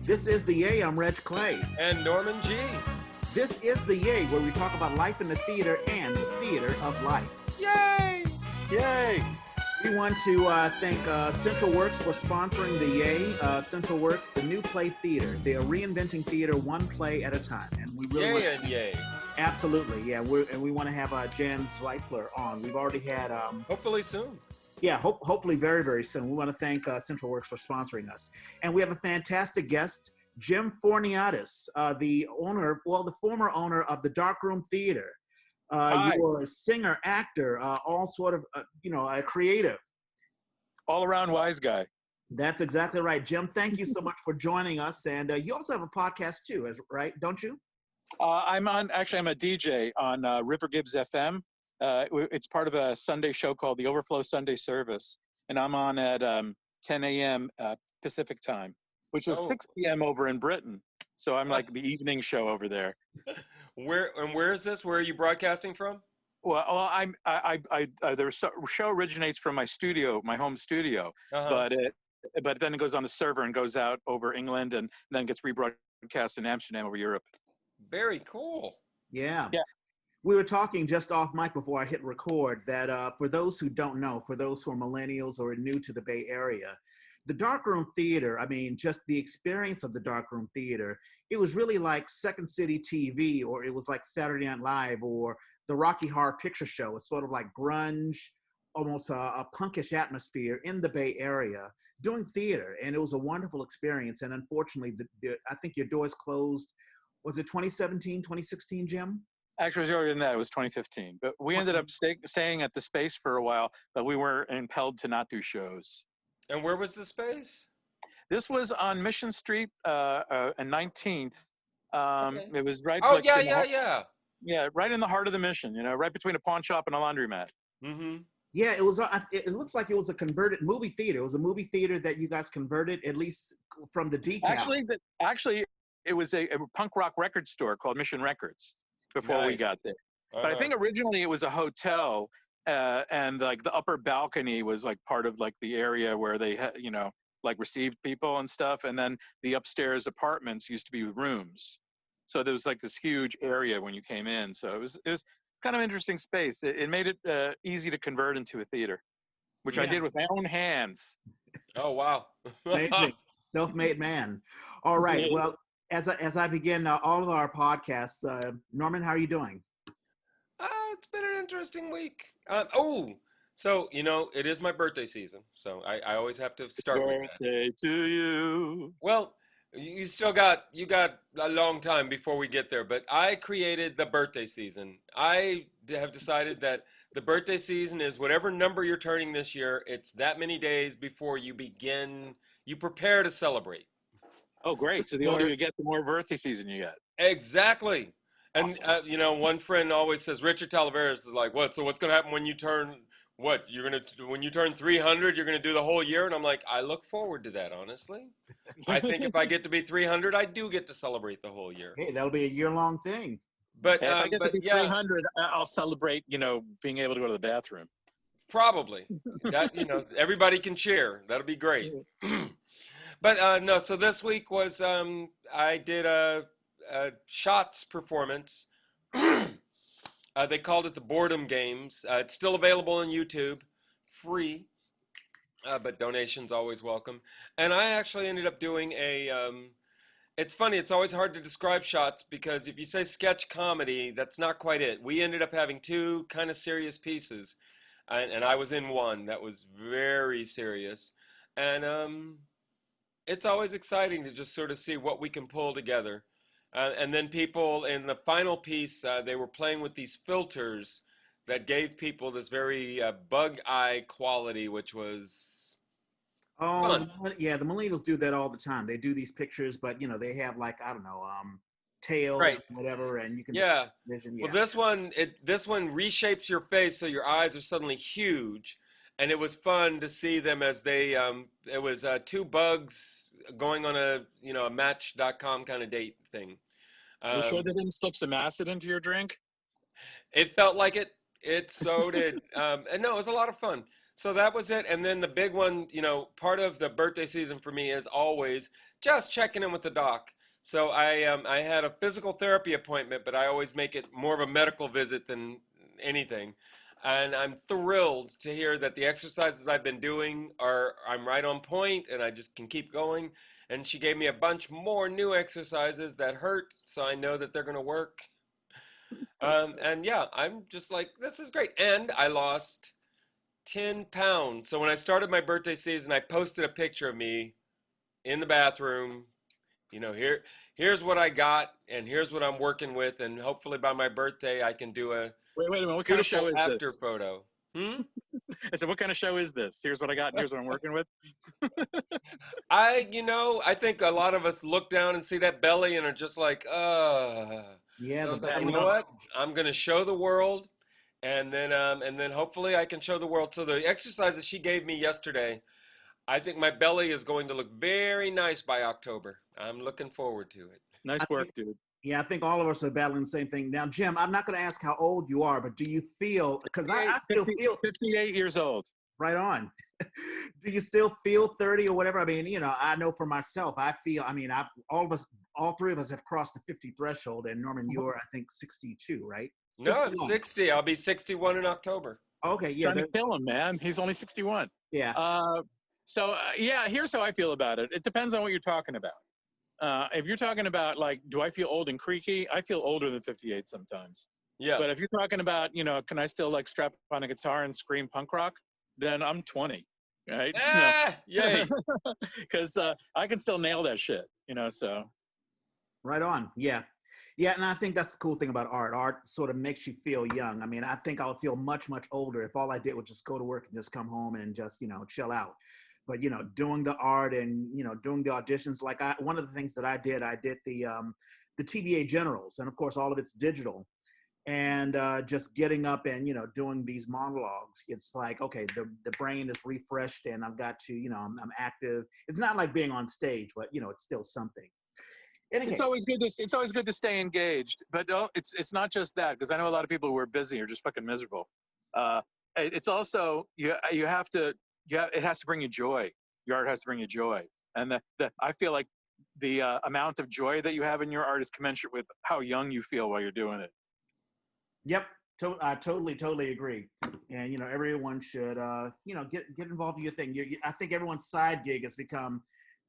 This is the Yay. I'm Reg Clay. And Norman G. This is the Yay, where we talk about life in the theater and the theater of life. Yay! Yay! We want to thank Central Works for sponsoring the Yay. Central Works, the new play theater. They are reinventing theater one play at a time, and we really Yay and yay. Absolutely, yeah. We want to have Jan Zweifler on. We've already had hopefully soon. Yeah, hopefully very, very soon. We want to thank Central Works for sponsoring us. And we have a fantastic guest, Jim Fourniadis, the former owner of the Darkroom Theater. You're a singer, actor, all sort of, a creative. All-around wise guy. That's exactly right. Jim, thank you so much for joining us. And you also have a podcast too, right? Don't you? I'm a DJ on River Gibbs FM. It's part of a Sunday show called the Overflow Sunday Service, and I'm on at 10 a.m. Pacific time, which was 6 p.m. over in Britain. So I'm like the evening show over there. Where is this? Where are you broadcasting from? Well, the show originates from my studio, my home studio, but then it goes on the server and goes out over England and then gets rebroadcast in Amsterdam over Europe. Very cool. Yeah. We were talking just off mic before I hit record that for those who don't know, for those who are millennials or new to the Bay Area, the Darkroom Theater, I mean, just the experience of the Darkroom Theater, it was really like Second City TV, or it was like Saturday Night Live or the Rocky Horror Picture Show. It's sort of like grunge, almost a punkish atmosphere in the Bay Area doing theater. And it was a wonderful experience. And unfortunately, I think your doors closed, was it 2017, 2016, Jim? Actually, it was earlier than that. It was 2015. But we ended up staying at the space for a while, but we were impelled to not do shows. And where was the space? This was on Mission Street and 19th. It was right. Oh, like yeah, right in the heart of the Mission. Right between a pawn shop and a laundromat. Mm-hmm. Yeah, it was. It looks like it was a converted movie theater. It was a movie theater that you guys converted, at least from the decal. Actually, it was a punk rock record store called Mission Records before we got there. But I think originally it was a hotel, and like the upper balcony was like part of like the area where they like received people and stuff, and then the upstairs apartments used to be rooms. So there was like this huge area when you came in. So it was kind of interesting space. It made it easy to convert into a theater, which I did with my own hands. Oh wow! Amazing. Self-made man. All right. Well, as I begin all of our podcasts, Norman, how are you doing? It's been an interesting week. So it is my birthday season, so I always have to start with that. Birthday to you. Well, you got a long time before we get there, but I created the birthday season. I have decided that the birthday season is whatever number you're turning this year. It's that many days before you prepare to celebrate. Oh, great. So the older you get, the more birthday season you get. Exactly. And, awesome. One friend always says, Richard Talaveras is like, what? So what's going to happen when you turn, when you turn 300, you're going to do the whole year? And I'm like, I look forward to that, honestly. I think if I get to be 300, I do get to celebrate the whole year. Hey, that'll be a year-long thing. But if I get to be 300, I'll celebrate, being able to go to the bathroom. Probably. That, everybody can cheer. That'll be great. But no, so this week was I did a Shots performance. They called it the Boredom Games. It's still available on YouTube, free, but donations always welcome. And I actually ended up doing it's funny, it's always hard to describe Shots because if you say sketch comedy, that's not quite it. We ended up having two kind of serious pieces, and I was in one that was very serious. And it's always exciting to just sort of see what we can pull together. And then people in the final piece, they were playing with these filters that gave people this very bug eye quality, which was fun. Yeah, the millennials do that all the time. They do these pictures, but they have like, I don't know, tails, right, whatever, and you can vision. Well, this one reshapes your face so your eyes are suddenly huge. And it was fun to see them as they, it was two bugs going on a Match.com kind of date thing. You sure they didn't slip some acid into your drink? It felt like it. It so did. And no, it was a lot of fun. So that was it. And then the big one, part of the birthday season for me is always just checking in with the doc. So I had a physical therapy appointment, but I always make it more of a medical visit than anything. And I'm thrilled to hear that the exercises I've been doing I'm right on point and I just can keep going. And she gave me a bunch more new exercises that hurt, so I know that they're going to work. And yeah, I'm just like, this is great. And I lost 10 pounds. So when I started my birthday season, I posted a picture of me in the bathroom. Here's what I got, and here's what I'm working with, and hopefully by my birthday I can do a wait a minute. What kind of show is after this? photo. I said, what kind of show is this? Here's what I got, and here's what I'm working with. I think a lot of us look down and see that belly and are just like, Yeah, so I the was like, belly. you know what? I'm gonna show the world, and then hopefully I can show the world. So the exercise that she gave me yesterday, I think my belly is going to look very nice by October. I'm looking forward to it. Nice work, dude. Yeah, I think all of us are battling the same thing. Now, Jim, I'm not going to ask how old you are, but do you feel, because I still feel 58 years old. right on. Do you still feel 30 or whatever? I mean, I know for myself, I feel, all three of us have crossed the 50 threshold. And Norman, you're, I think, 62, right? No, I'm 60. I'll be 61 in October. Okay, yeah. Trying to kill him, man. He's only 61. Yeah. Here's how I feel about it. It depends on what you're talking about. If you're talking about, like, do I feel old and creaky? I feel older than 58 sometimes. Yeah. But if you're talking about, can I still, like, strap on a guitar and scream punk rock? Then I'm 20, right? Yay. Because I can still nail that shit, so. Right on. Yeah. Yeah, and I think that's the cool thing about art. Art sort of makes you feel young. I mean, I think I would feel much, much older if all I did was just go to work and just come home and just, chill out. But, doing the art and, doing the auditions, like one of the things that I did the TBA Generals, and of course, all of it's digital. And just getting up and, doing these monologues, it's like, okay, the brain is refreshed and I've got to, I'm active. It's not like being on stage, but, it's still something. It's always good to stay engaged, but it's not just that, because I know a lot of people who are busy are just fucking miserable. It's also it has to bring you joy. Your art has to bring you joy, and I feel like the amount of joy that you have in your art is commensurate with how young you feel while you're doing it. Yep, I totally agree. And everyone should get involved in your thing. I think everyone's side gig has become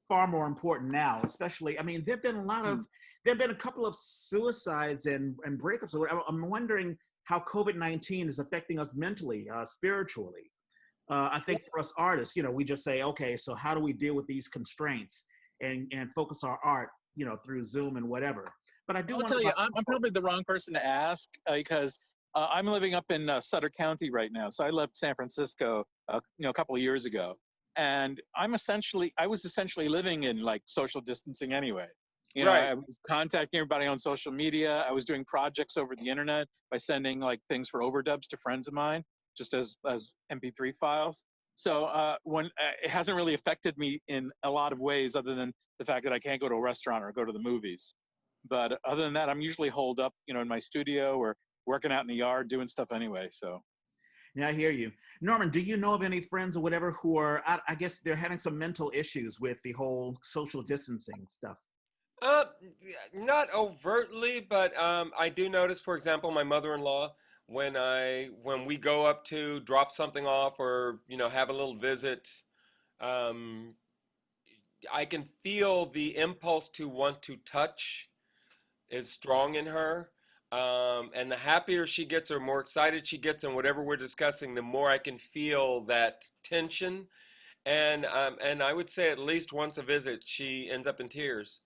far more important now, especially, I mean, there've been a couple of suicides and breakups. I'm wondering how COVID-19 is affecting us mentally, spiritually. I think for us artists, we just say, okay, so how do we deal with these constraints and focus our art, through Zoom and whatever. But I do want to tell you, I'm probably the wrong person to ask because I'm living up in Sutter County right now. So I left San Francisco, a couple of years ago. And I was essentially living in like social distancing anyway. Right. I was contacting everybody on social media. I was doing projects over the internet by sending like things for overdubs to friends of mine, just as MP3 files. So it hasn't really affected me in a lot of ways, other than the fact that I can't go to a restaurant or go to the movies. But other than that, I'm usually holed up, in my studio or working out in the yard, doing stuff anyway. So. Yeah, I hear you. Norman, do you know of any friends or whatever who are, I guess they're having some mental issues with the whole social distancing stuff? Not overtly, but I do notice, for example, my mother-in-law, when we go up to drop something off or, have a little visit, I can feel the impulse to want to touch is strong in her. And the happier she gets or more excited she gets in whatever we're discussing, the more I can feel that tension. And I would say at least once a visit, she ends up in tears.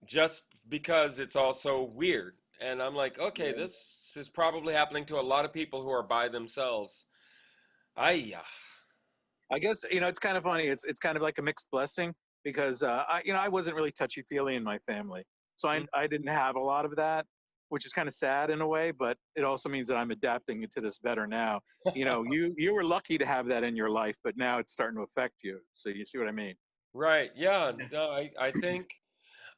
Just because it's all so weird. And I'm like, okay, this is probably happening to a lot of people who are by themselves. I guess, it's kind of funny. It's kind of like a mixed blessing because, I wasn't really touchy-feely in my family. So I didn't have a lot of that, which is kind of sad in a way, but it also means that I'm adapting to this better now. You were lucky to have that in your life, but now it's starting to affect you. So you see what I mean? Right. Yeah. No, I think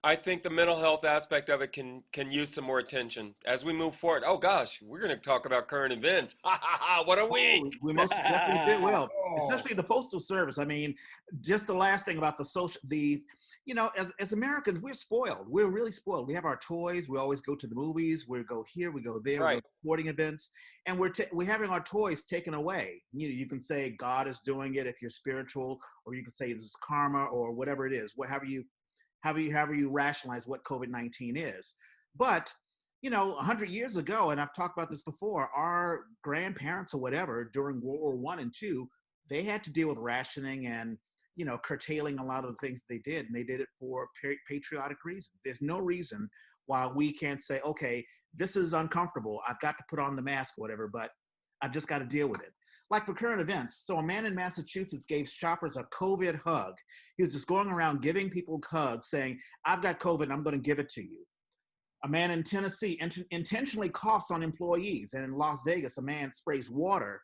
I think the mental health aspect of it can use some more attention as we move forward. Oh gosh, we're going to talk about current events. Ha ha ha! What a week! Oh, we most definitely did well, Oh. especially the Postal Service. I mean, just the last thing about as Americans, we're spoiled. We're really spoiled. We have our toys. We always go to the movies. We go here, we go there, we go Right. to sporting events, and we're having our toys taken away. You can say God is doing it if you're spiritual, or you can say this is karma or whatever it is. However you rationalize what COVID-19 is. But 100 years ago, and I've talked about this before, our grandparents or whatever during World War One and Two, they had to deal with rationing and curtailing a lot of the things they did, and they did it for patriotic reasons. There's no reason why we can't say, okay, this is uncomfortable. I've got to put on the mask or whatever, but I've just got to deal with it. Like for current events, so a man in Massachusetts gave shoppers a COVID hug. He was just going around giving people hugs, saying, "I've got COVID, and I'm going to give it to you." A man in Tennessee intentionally coughs on employees, and in Las Vegas, a man sprays water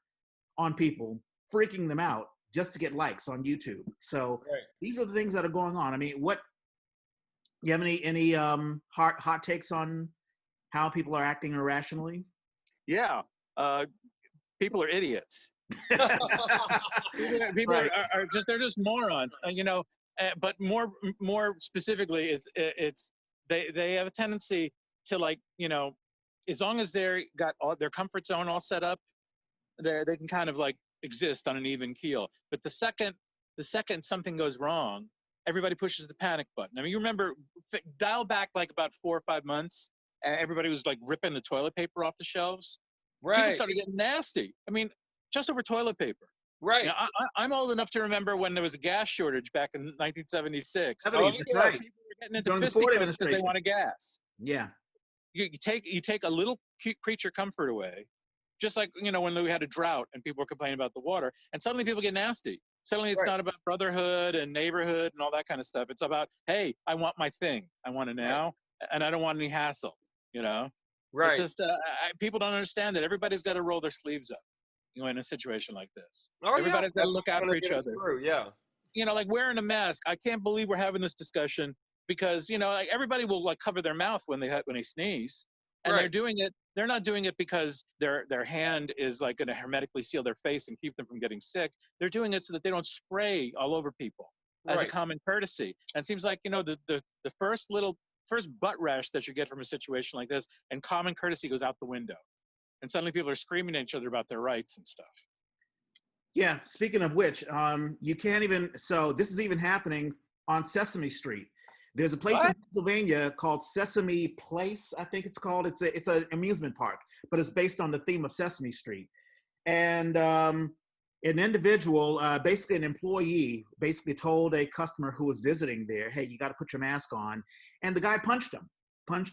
on people, freaking them out just to get likes on YouTube. So Right. these are the things that are going on. I mean, you have any hot takes on how people are acting irrationally? Yeah. People are idiots. People Right. are just, they're just morons, but more specifically, they have a tendency to, like, as long as they're got all their comfort zone all set up, they can kind of like exist on an even keel. But the second something goes wrong, everybody pushes the panic button. I mean, you remember, dial back like about 4 or 5 months, and everybody was like ripping the toilet paper off the shelves. People Right. started getting nasty. I mean, just over toilet paper. Right. I'm old enough to remember when there was a gas shortage back in 1976. Oh, That's yeah. right. People were getting into During the Ford fisticuffs because they administration. wanted gas. Yeah. You take a little creature comfort away, just like when we had a drought and people were complaining about the water, and suddenly people get nasty. Suddenly it's Right. not about brotherhood and neighborhood and all that kind of stuff. It's about, hey, I want my thing. I want it now, and I don't want any hassle. Right. It's just people don't understand that everybody's got to roll their sleeves up, in a situation like this. Oh, yeah. Everybody's got to That's look what's out gonna for each get us other. through, yeah. Like wearing a mask. I can't believe we're having this discussion because like everybody will like cover their mouth when they sneeze, and Right. they're doing it. They're not doing it because their hand is like going to hermetically seal their face and keep them from getting sick. They're doing it so that they don't spray all over people as a Right. common courtesy. And it seems like the first butt rash that you get from a situation like this, and common courtesy goes out the window, and suddenly people are screaming at each other about their rights and stuff. Yeah. Speaking of which, you can't even. So this is even happening on Sesame Street. There's a place in Pennsylvania called Sesame Place, I think it's called. It's an amusement park, but it's based on the theme of Sesame Street. And an individual, basically an employee, basically told a customer who was visiting there, "Hey, you got to put your mask on." And the guy punched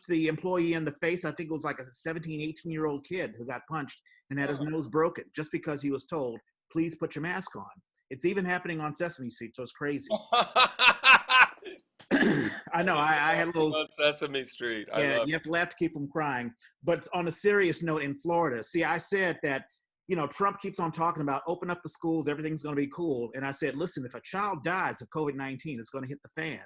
the employee in the face. I think it was like a 17, 18-year-old kid who got punched and had his nose broken just because he was told, "Please put your mask on." It's even happening on Sesame Street, so it's crazy. I know. I had a little. On Sesame Street. I Yeah, love you have to laugh to keep from crying. But on a serious note, in Florida, see, I said that, Trump keeps on talking about open up the schools, everything's going to be cool. And I said, listen, if a child dies of COVID-19, it's going to hit the fan.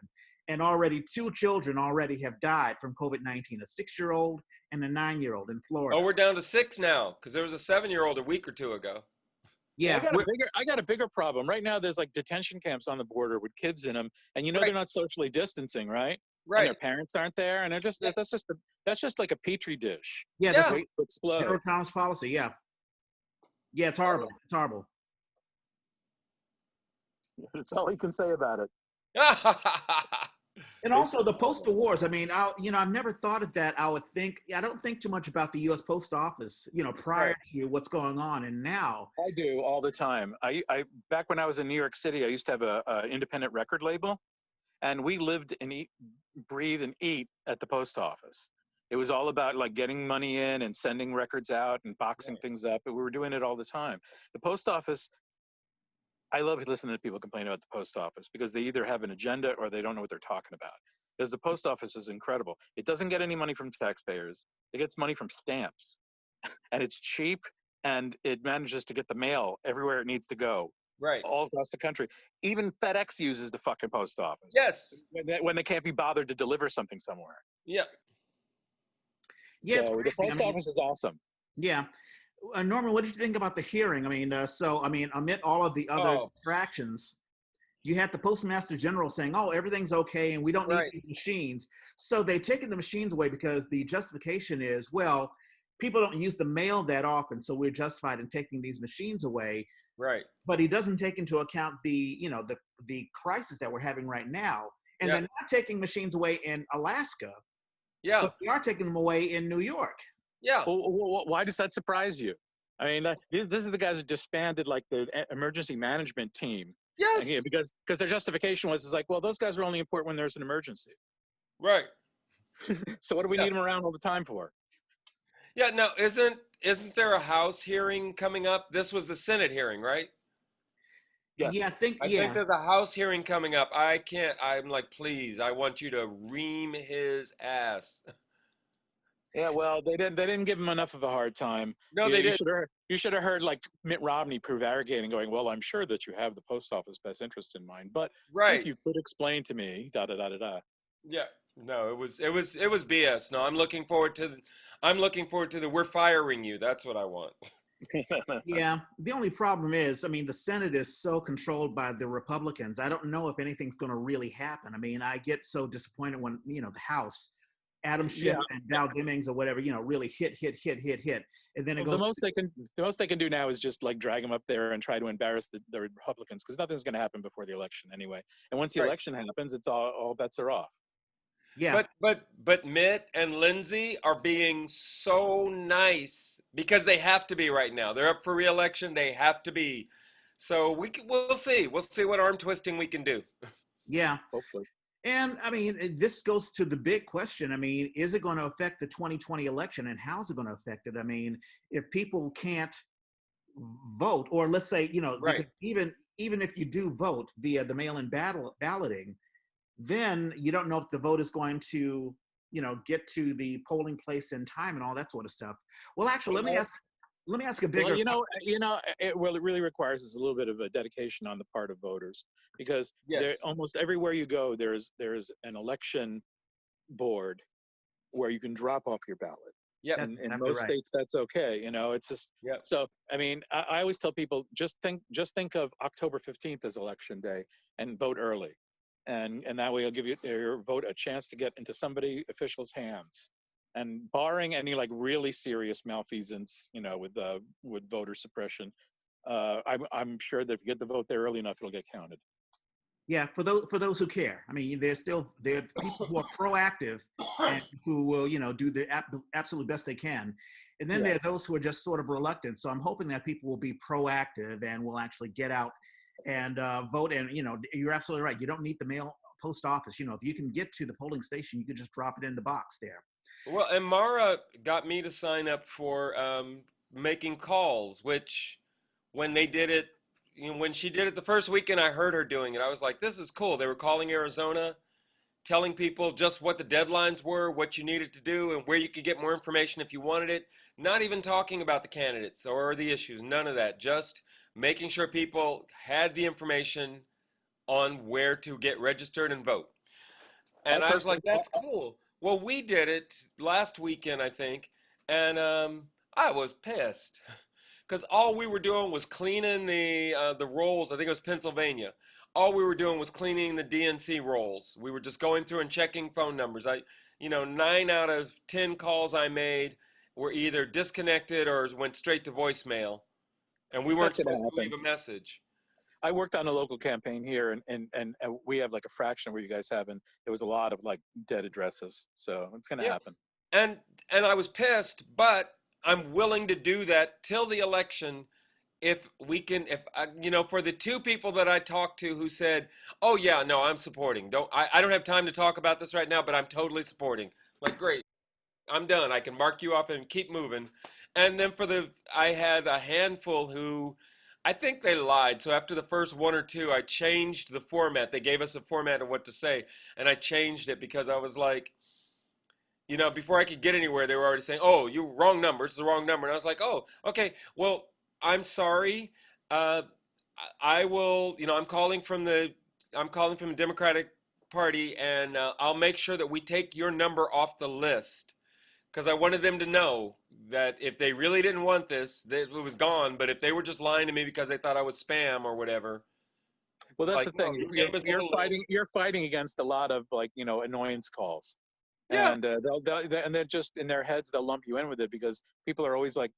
And already 2 children already have died from COVID-19, a 6-year-old and a 9-year-old in Florida. Oh, we're down to 6 now because there was a 7-year-old a week or 2 ago. Yeah, I got a bigger problem right now. There's like detention camps on the border with kids in them, and they're not socially distancing, right? Right. And their parents aren't there, and that's just like a petri dish. Yeah, Yeah. that's to explode. Zero tolerance policy. Yeah, it's horrible. It's horrible. That's all he can say about it. And also the postal wars. I mean, I've never thought of that. I don't think too much about the U.S. Post Office, prior to what's going on. And now I do all the time. I back when I was in New York City, I used to have a independent record label, and we lived and eat, breathe and eat at the post office. It was all about like getting money in and sending records out and boxing things up. And we were doing it all the time. The post office, I love listening to people complain about the post office because they either have an agenda or they don't know what they're talking about. Because the post office is incredible. It doesn't get any money from taxpayers. It gets money from stamps. And it's cheap, and it manages to get the mail everywhere it needs to go Right. all across the country. Even FedEx uses the fucking post office Yes. when they can't be bothered to deliver something somewhere. Yeah. Yeah, it's So the crazy. I post mean, office is awesome. yeah. Norman, what did you think about the hearing? I mean, amid all of the other Oh, distractions, you had the Postmaster General saying, "Oh, everything's okay, and we don't need right. these machines." So they've taken the machines away because the justification is, well, people don't use the mail that often, so we're justified in taking these machines away. Right. But he doesn't take into account the crisis that we're having right now, and Yeah. they're not taking machines away in Alaska, Yeah. but they are taking them away in New York. Yeah. Well, why does that surprise you? I mean, this is the guys who disbanded like the emergency management team. And, Yes. because their justification was, is like, well, those guys are only important when there's an emergency. Right. So what do we Yeah. need them around all the time for? Yeah. Now, isn't there a House hearing coming up? This was the Senate hearing, right? Yes. Yeah, I think I think there's a House hearing coming up. I'm like, please, I want you to ream his ass. Yeah, well, they didn't give him enough of a hard time. No, they didn't. You should have heard like Mitt Romney prevaricating, going, "Well, I'm sure that you have the post office best interest in mind, but Right. if you could explain to me, da da da da da." Yeah. No, it was BS. No, I'm looking forward to the we're firing you. That's what I want. Yeah, the only problem is, I mean, the Senate is so controlled by the Republicans. I don't know if anything's going to really happen. I mean, I get so disappointed when, the House, Adam Schiff Yeah. and Dow Demings or whatever, really hit. And then it The goes, most they can do now is just like drag him up there and try to embarrass the Republicans, because nothing's going to happen before the election anyway. And once the Right. election happens, it's all bets are off. yeah. But Mitt and Lindsay are being so nice because they have to be right now. They're up for re-election. They have to be. So we'll see. We'll see what arm twisting we can do. Yeah. Hopefully. And I mean, this goes to the big question. I mean, is it going to affect the 2020 election, and how's it going to affect it? I mean, if people can't vote, or let's say, Right. because even if you do vote via the mail-in balloting, then you don't know if the vote is going to, get to the polling place in time and all that sort of stuff. Well, actually, let me ask a bigger. Well, what it really requires is a little bit of a dedication on the part of voters, because Yes. almost everywhere you go, there's an election board where you can drop off your ballot. Yeah. That's In exactly most right. states, that's okay. It's just Yeah. so. I mean, I always tell people, just think of October 15th as election day and vote early, and that way it'll give your vote a chance to get into somebody official's hands. And barring any like really serious malfeasance, with voter suppression, I'm sure that if you get the vote there early enough, it'll get counted. Yeah, for those who care. I mean, there are people who are proactive and who will, do the absolute best they can. And then Yeah. there are those who are just sort of reluctant. So I'm hoping that people will be proactive and will actually get out and vote. And, you're absolutely right. You don't need the mail post office. If you can get to the polling station, you can just drop it in the box there. Well, and Mara got me to sign up for making calls, which when they did it, when she did it the first weekend, I heard her doing it. I was like, this is cool. They were calling Arizona, telling people just what the deadlines were, what you needed to do, and where you could get more information if you wanted it. Not even talking about the candidates or the issues, none of that. Just making sure people had the information on where to get registered and vote. And I was like, that's cool. Well, we did it last weekend, I think, and I was pissed because all we were doing was cleaning the rolls. I think it was Pennsylvania. All we were doing was cleaning the DNC rolls. We were just going through and checking phone numbers. 9 out of 10 calls I made were either disconnected or went straight to voicemail, and we weren't supposed to leave a message. I worked on a local campaign here, and we have like a fraction of where you guys have, and there was a lot of like dead addresses. So it's going to happen. And I was pissed, but I'm willing to do that till the election. If we can, for the two people that I talked to who said, "Oh yeah, no, I'm supporting. I don't have time to talk about this right now, but I'm totally supporting." Like, great, I'm done. I can mark you off and keep moving. And then I had a handful who, I think they lied. So after the first one or two, I changed the format. They gave us a format of what to say, and I changed it because I was like, before I could get anywhere, they were already saying, "Oh, you wrong number. It's the wrong number." And I was like, "Oh, okay. Well, I'm sorry. I will, I'm calling from the Democratic Party, and I'll make sure that we take your number off the list because I wanted them to know that if they really didn't want this, that it was gone. But if they were just lying to me because they thought I was spam or whatever, Well, that's like, the thing. no, your name is on the list. You're fighting against a lot of annoyance calls, Yeah, and they're just in their heads they'll lump you in with it because people are always like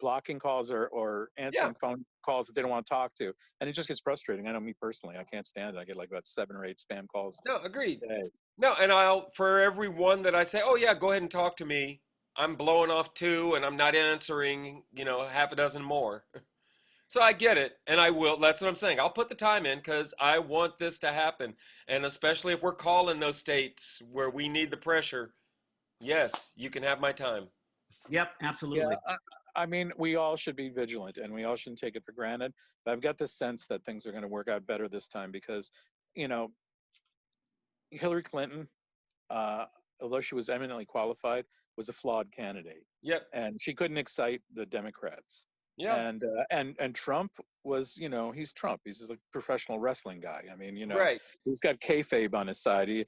blocking calls or yeah. answering phone calls that they don't want to talk to, and it just gets frustrating. I know me personally, I can't stand it. I get like about 7 or 8 spam calls No, agreed. a day. No, and for every one that I say, oh yeah, go ahead and talk to me, I'm blowing off 2 and I'm not answering, half a dozen more. So I get it, and I will. That's what I'm saying. I'll put the time in because I want this to happen. And especially if we're calling those states where we need the pressure, yes, you can have my time. Yep, absolutely. Yeah, I mean, we all should be vigilant and we all shouldn't take it for granted. But I've got this sense that things are going to work out better this time because, you know, Hillary Clinton, although she was eminently qualified, was a flawed candidate, Yep. and she couldn't excite the Democrats. Yeah. And Trump was, he's Trump. He's a professional wrestling guy. I mean, Right. he's got kayfabe on his side. He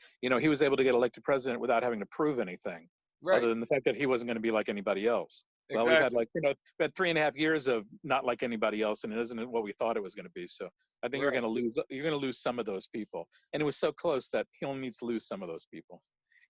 was able to get elected president without having to prove anything, Right. other than the fact that he wasn't going to be like anybody else. Well, Exactly. we've had 3.5 years of not like anybody else, and it isn't what we thought it was going to be. So I think Right. you're going to lose some of those people, and it was so close that he only needs to lose some of those people.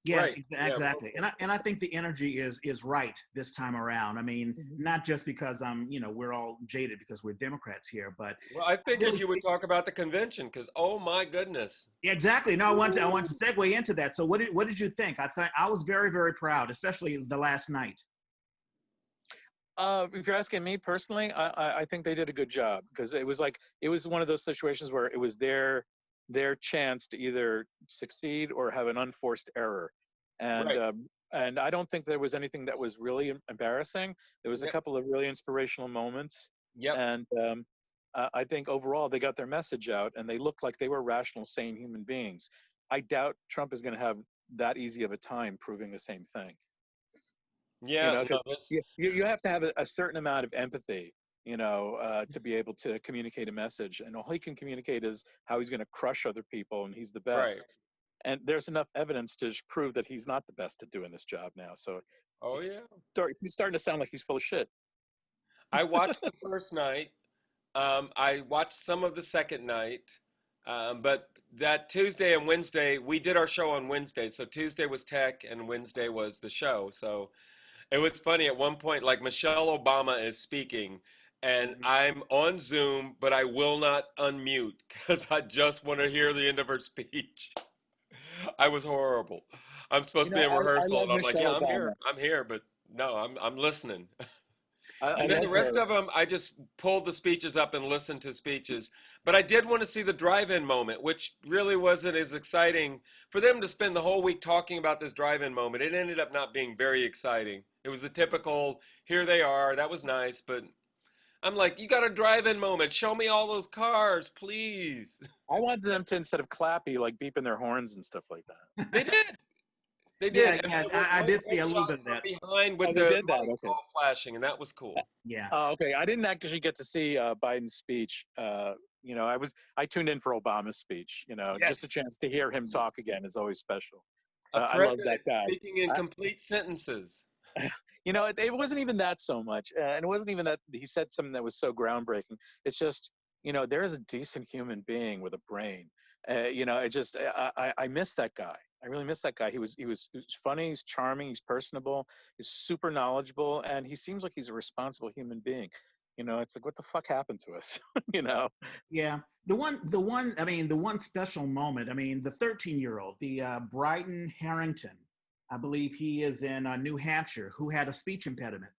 Yeah, Right. Yeah, exactly. And I think the energy is right this time around. I mean, not just because we're all jaded because we're Democrats here, but Well, I figured you would talk about the convention because, oh my goodness. yeah, exactly. No, I want to segue into that. So what did you think? I was very, very proud, especially the last night. If you're asking me personally, I think they did a good job because it was one of those situations where it was their chance to either succeed or have an unforced error, and Right. and I don't think there was anything that was really embarrassing. There was a Yep. couple of really inspirational moments, Yep. and I think overall they got their message out and they looked like they were rational, sane human beings. I doubt Trump is going to have that easy of a time proving the same thing. Yeah. No, Because you have to have a certain amount of empathy, to be able to communicate a message. And all he can communicate is how he's going to crush other people and he's the best. Right. And there's enough evidence to prove that he's not the best at doing this job now. So Oh it's yeah. he's starting to sound like he's full of shit. I watched the first night. I watched some of the second night. But that Tuesday and Wednesday, we did our show on Wednesday. So Tuesday was tech and Wednesday was the show. So it was funny at one point, like Michelle Obama is speaking, and I'm on Zoom, but I will not unmute because I just want to hear the end of her speech. I was horrible. I'm supposed to be in I rehearsal, love and I'm like, yeah, Michelle Obama. I'm here, but no, I'm listening. I And then the love rest her. of them, I just pulled the speeches up and listened to speeches. But I did want to see the drive-in moment, which really wasn't as exciting for them to spend the whole week talking about this drive-in moment. It ended up not being very exciting. It was a typical, here they are, that was nice, but I'm like, you got a drive-in moment. Show me all those cars, please. I wanted them to, instead of clappy, like beeping their horns and stuff like that. They did. They Yeah, did. And yeah, there was I did see one a little shot bit of from that. behind Oh, with they the did that. lights Okay. all flashing, and that was cool. Yeah. Okay. I didn't actually get to see Biden's speech. I tuned in for Obama's speech. Just a Yes. chance to hear him talk again is always special. A I love president that guy. speaking in complete sentences. It wasn't even that so much, and it wasn't even that he said something that was so groundbreaking. It's just, there is a decent human being with a brain. I miss that guy. I really miss that guy. He was funny. He's charming. He's personable. He's super knowledgeable, and he seems like he's a responsible human being. It's like, what the fuck happened to us? Yeah. The one special moment, the 13-year-old, the Brighton Harrington, I believe he is in New Hampshire, who had a speech impediment.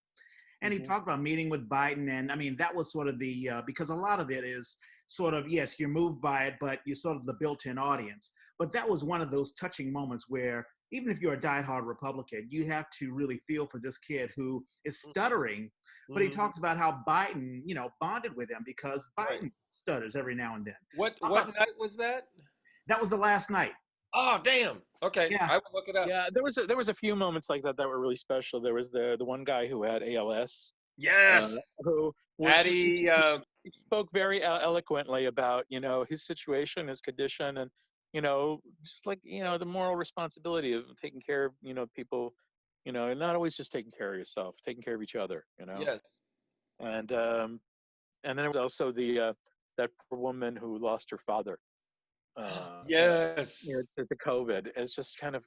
And he talked about meeting with Biden. And that was sort of because a lot of it is sort of, yes, you're moved by it, but you're sort of the built-in audience. But that was one of those touching moments where even if you're a diehard Republican, you have to really feel for this kid who is stuttering. But he talks about how Biden, bonded with him because Biden stutters every now and then. What So night was that? that was the last night. Oh, damn. Okay, Yeah. I will look it up. Yeah, there was a few moments like that were really special. There was the one guy who had ALS. Yes. Who Addie, spoke very eloquently about, his situation, his condition, and, just like, the moral responsibility of taking care of, people, and not always just taking care of yourself, taking care of each other. Yes. And then there was also that poor woman who lost her father. Yes. To COVID. It's just kind of,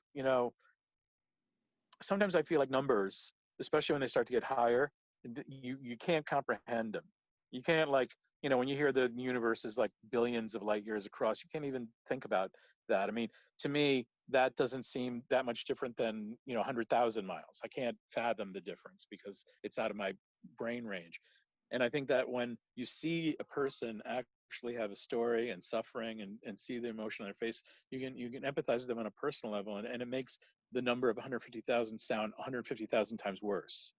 sometimes I feel like numbers, especially when they start to get higher, you can't comprehend them. You can't, like, when you hear the universe is like billions of light years across, you can't even think about that. I mean, to me, that doesn't seem that much different than 100,000 miles. I can't fathom the difference because it's out of my brain range. And I think that when you see a person actually have a story and suffering and see the emotion on their face, you can empathize with them on a personal level, and it makes the number of 150,000 sound 150,000 times worse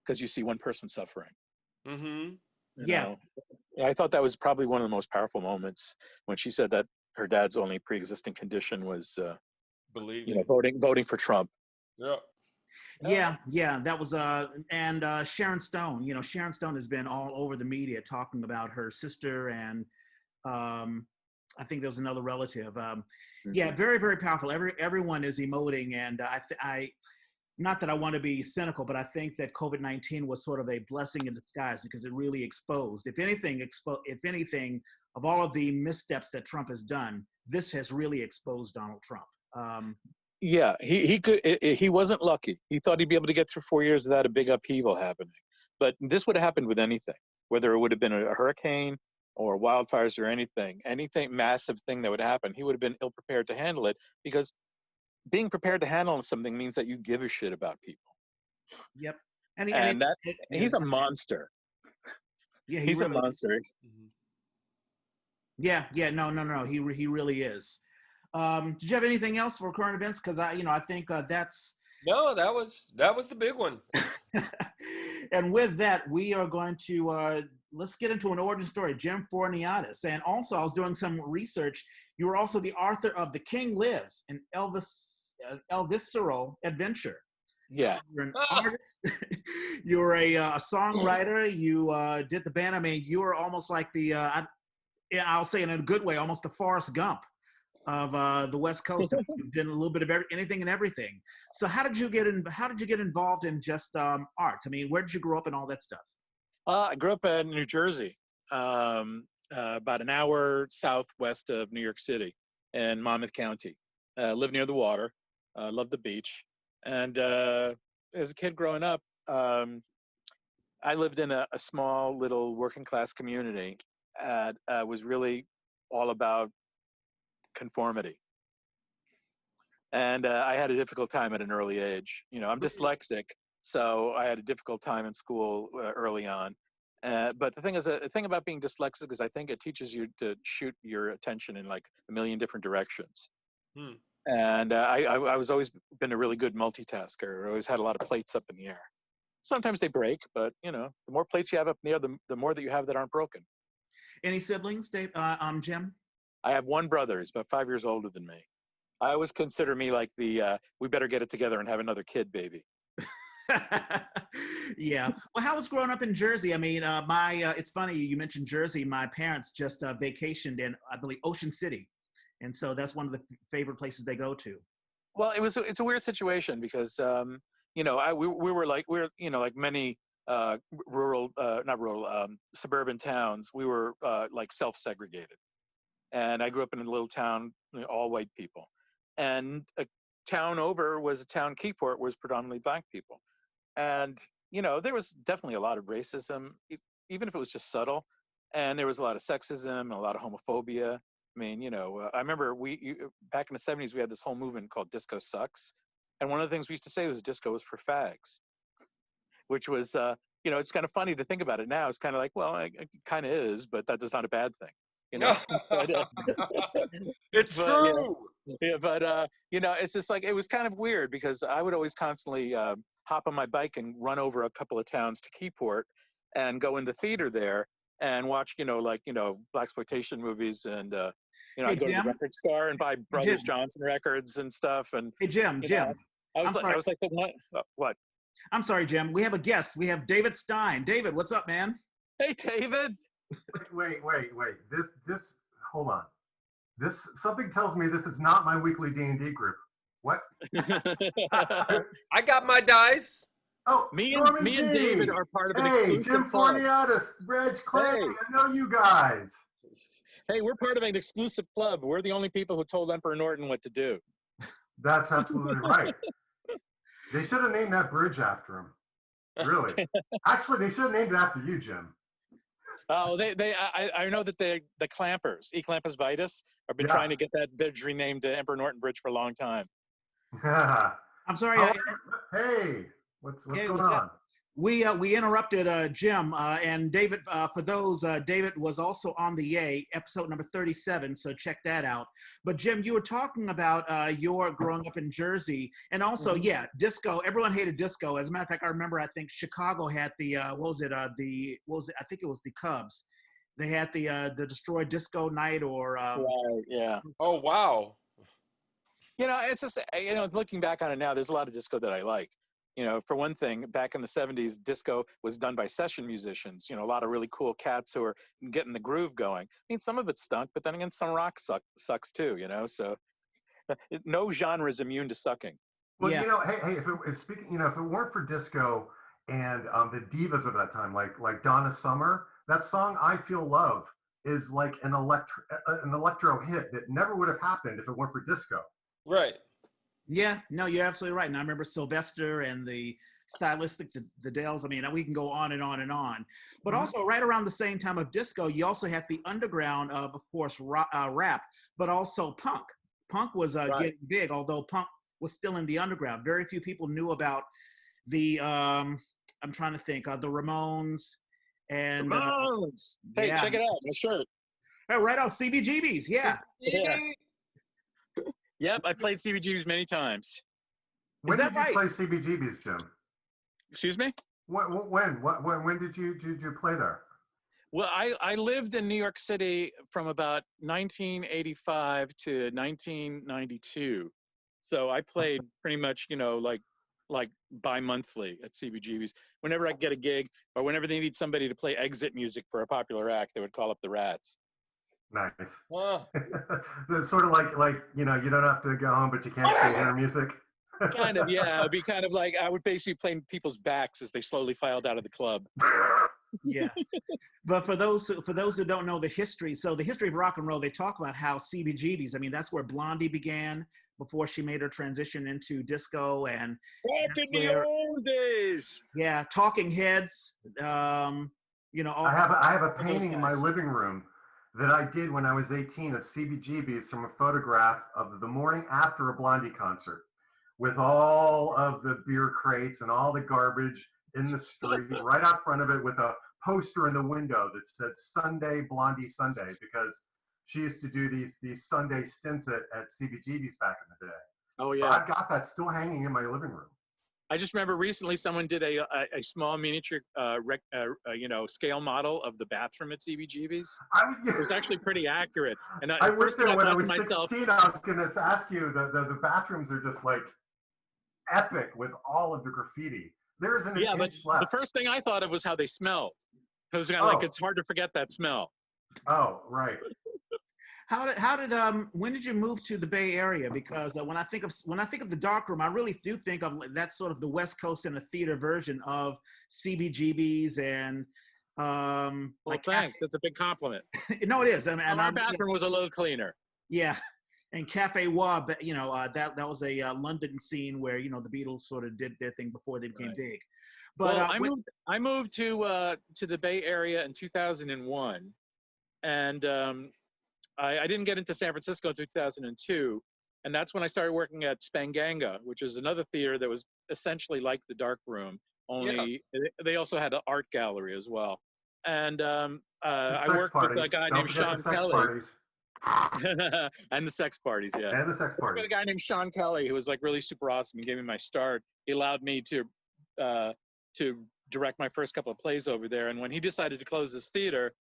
because you see one person suffering. Mm-hmm. I thought that was probably one of the most powerful moments when she said that her dad's only pre-existing condition was voting for Trump. Yeah. That was and Sharon Stone. Sharon Stone has been all over the media talking about her sister, and I think there was another relative. Yeah, very, very powerful. Everyone is emoting, and I not that I want to be cynical, but I think that COVID-19 was sort of a blessing in disguise because it really exposed, if anything, of all of the missteps that Trump has done, this has really exposed Donald Trump. Yeah, he wasn't lucky. He thought he'd be able to get through 4 years without a big upheaval happening. But this would have happened with anything, whether it would have been a hurricane or wildfires or anything massive thing that would happen. He would have been ill prepared to handle it, because being prepared to handle something means that you give a shit about people. Yep. He's a monster. Yeah, he's really a monster. Yeah. No. He really is. Did you have anything else for current events? Because I think that's no. That was the big one. And with that, we are going to let's get into an origin story. Jim Fourniadis, and also I was doing some research. You were also the author of The King Lives, an Elvisceral Adventure. Yeah. So you're an artist. You're a songwriter. You did the band. I mean, you were almost like I'll say it in a good way, almost the Forrest Gump of the West Coast. You did a little bit of anything and everything. So how did you get involved in just art? I mean, where did you grow up and all that stuff? I grew up in New Jersey, about an hour southwest of New York City in Monmouth County. Lived near the water, loved the beach. And as a kid growing up, I lived in a small little working class community. Was really all about conformity. And I had a difficult time at an early age. I'm dyslexic, so I had a difficult time in school early on. But the thing about being dyslexic is I think it teaches you to shoot your attention in like a million different directions. And I was always been a really good multitasker. I always had a lot of plates up in the air. Sometimes they break, but the more plates you have up in the air, the more that you have that aren't broken. Any siblings, Dave? Jim? I have one brother. He's about 5 years older than me. I always consider me like the we better get it together and have another kid baby. Yeah. Well, how was growing up in Jersey? I mean, it's funny you mentioned Jersey. My parents just vacationed in, I believe, Ocean City, and so that's one of the favorite places they go to. Well, it's a weird situation because we were like many suburban towns. We were like self-segregated, and I grew up in a little town, all white people, and a town over was a town, Keyport, was predominantly black people. And, there was definitely a lot of racism, even if it was just subtle. And there was a lot of sexism and a lot of homophobia. I mean, I remember back in the 70s, we had this whole movement called Disco Sucks. And one of the things we used to say was disco was for fags, which was, it's kind of funny to think about it now. It's kind of like, well, it kind of is, but that is not a bad thing. It's true. But it's just like, it was kind of weird because I would always constantly hop on my bike and run over a couple of towns to Keyport and go in the theater there and watch, blaxploitation movies. And, I'd go to the record store and buy Brothers Johnson records and stuff. And hey, Jim, I was like the one, what? I'm sorry, Jim. We have a guest. We have David Stein. David, what's up, man? Hey, David. Wait. This. Hold on. This something tells me this is not my weekly D&D group. What? I got my dice. Oh, me Norman and G. David are part of an Hey, exclusive Jim club. Fourniadis, Reg Clay. Hey. I know you guys. Hey, we're part of an exclusive club. We're the only people who told Emperor Norton what to do. That's absolutely right. They should have named that bridge after him. Really. Actually, they should have named it after you, Jim. Oh, I know that the Clampers, E. Clampus Vitus, have been trying to get that bridge renamed to Emperor Norton Bridge for a long time. I'm sorry. Hey, what's going on? on? We interrupted Jim and David. For those, David was also on the Yay episode number 37, so check that out. But Jim, you were talking about your growing up in Jersey, and also disco. Everyone hated disco. As a matter of fact, I remember. I think Chicago had the I think it was the Cubs. They had the Destroy Disco Night or right, yeah. Oh wow. It's just looking back on it now, there's a lot of disco that I like. For one thing, back in the 70s, disco was done by session musicians. A lot of really cool cats who are getting the groove going. I mean, some of it stunk, but then again, some rock sucks too. So no genre is immune to sucking. Well, hey, if it weren't for disco and the divas of that time, like Donna Summer, that song "I Feel Love" is like an electro hit that never would have happened if it weren't for disco. Right. Yeah, no, you're absolutely right. And I remember Sylvester and the stylistic, the Dells. I mean, we can go on and on and on. But also, right around the same time of disco, you also had the underground of course, rap, but also punk. Punk was getting big, although punk was still in the underground. Very few people knew about the, I'm trying to think, the Ramones. And Ramones! Hey, check it out, my shirt. Oh, right on, CBGBs, yeah. Yep, I played CBGBs many times. When did you play CBGBs, Jim? Excuse me? When did you play there? Well, I lived in New York City from about 1985 to 1992. So I played pretty much, like bi-monthly at CBGBs. Whenever I get a gig or whenever they need somebody to play exit music for a popular act, they would call up the Rats. Nice. Oh. It's sort of like you don't have to go home, but you can't stay hear music. Kind of, yeah. It would be kind of like I would basically play in people's backs as they slowly filed out of the club. Yeah. But for those who don't know the history, so the history of rock and roll, they talk about how CBGBs, I mean, that's where Blondie began before she made her transition into disco. And back in the old days. Yeah, Talking Heads. I have a painting in my living room that I did when I was 18 of CBGBs from a photograph of the morning after a Blondie concert with all of the beer crates and all the garbage in the street right out front of it with a poster in the window that said Sunday, Blondie Sunday, because she used to do these Sunday stints at CBGBs back in the day. Oh, yeah. So I've got that still hanging in my living room. I just remember recently someone did a small miniature, scale model of the bathroom at CBGB's. It was actually pretty accurate. And I worked there when I was 16. I was going to ask you, the bathrooms are just like epic with all of the graffiti. There isn't an inch left. The first thing I thought of was how they smelled. It was it's hard to forget that smell. Oh, right. When did you move to the Bay Area? Because when I think of the darkroom, I really do think of that's sort of the West Coast and a theater version of CBGBs and. Thanks. That's a big compliment. No, it is. And our bathroom was a little cleaner. Yeah, and Cafe Wab, that was a London scene where the Beatles sort of did their thing before they became big. But I moved to the Bay Area in 2001, and I didn't get into San Francisco in 2002, and that's when I started working at Spanganga, which is another theater that was essentially like the Dark Room, only they also had an art gallery as well. And I worked with a guy named Sean Kelly. And the sex parties, yeah. And the sex parties. I worked with a guy named Sean Kelly who was like really super awesome. He gave me my start. He allowed me to direct my first couple of plays over there. And when he decided to close his theater,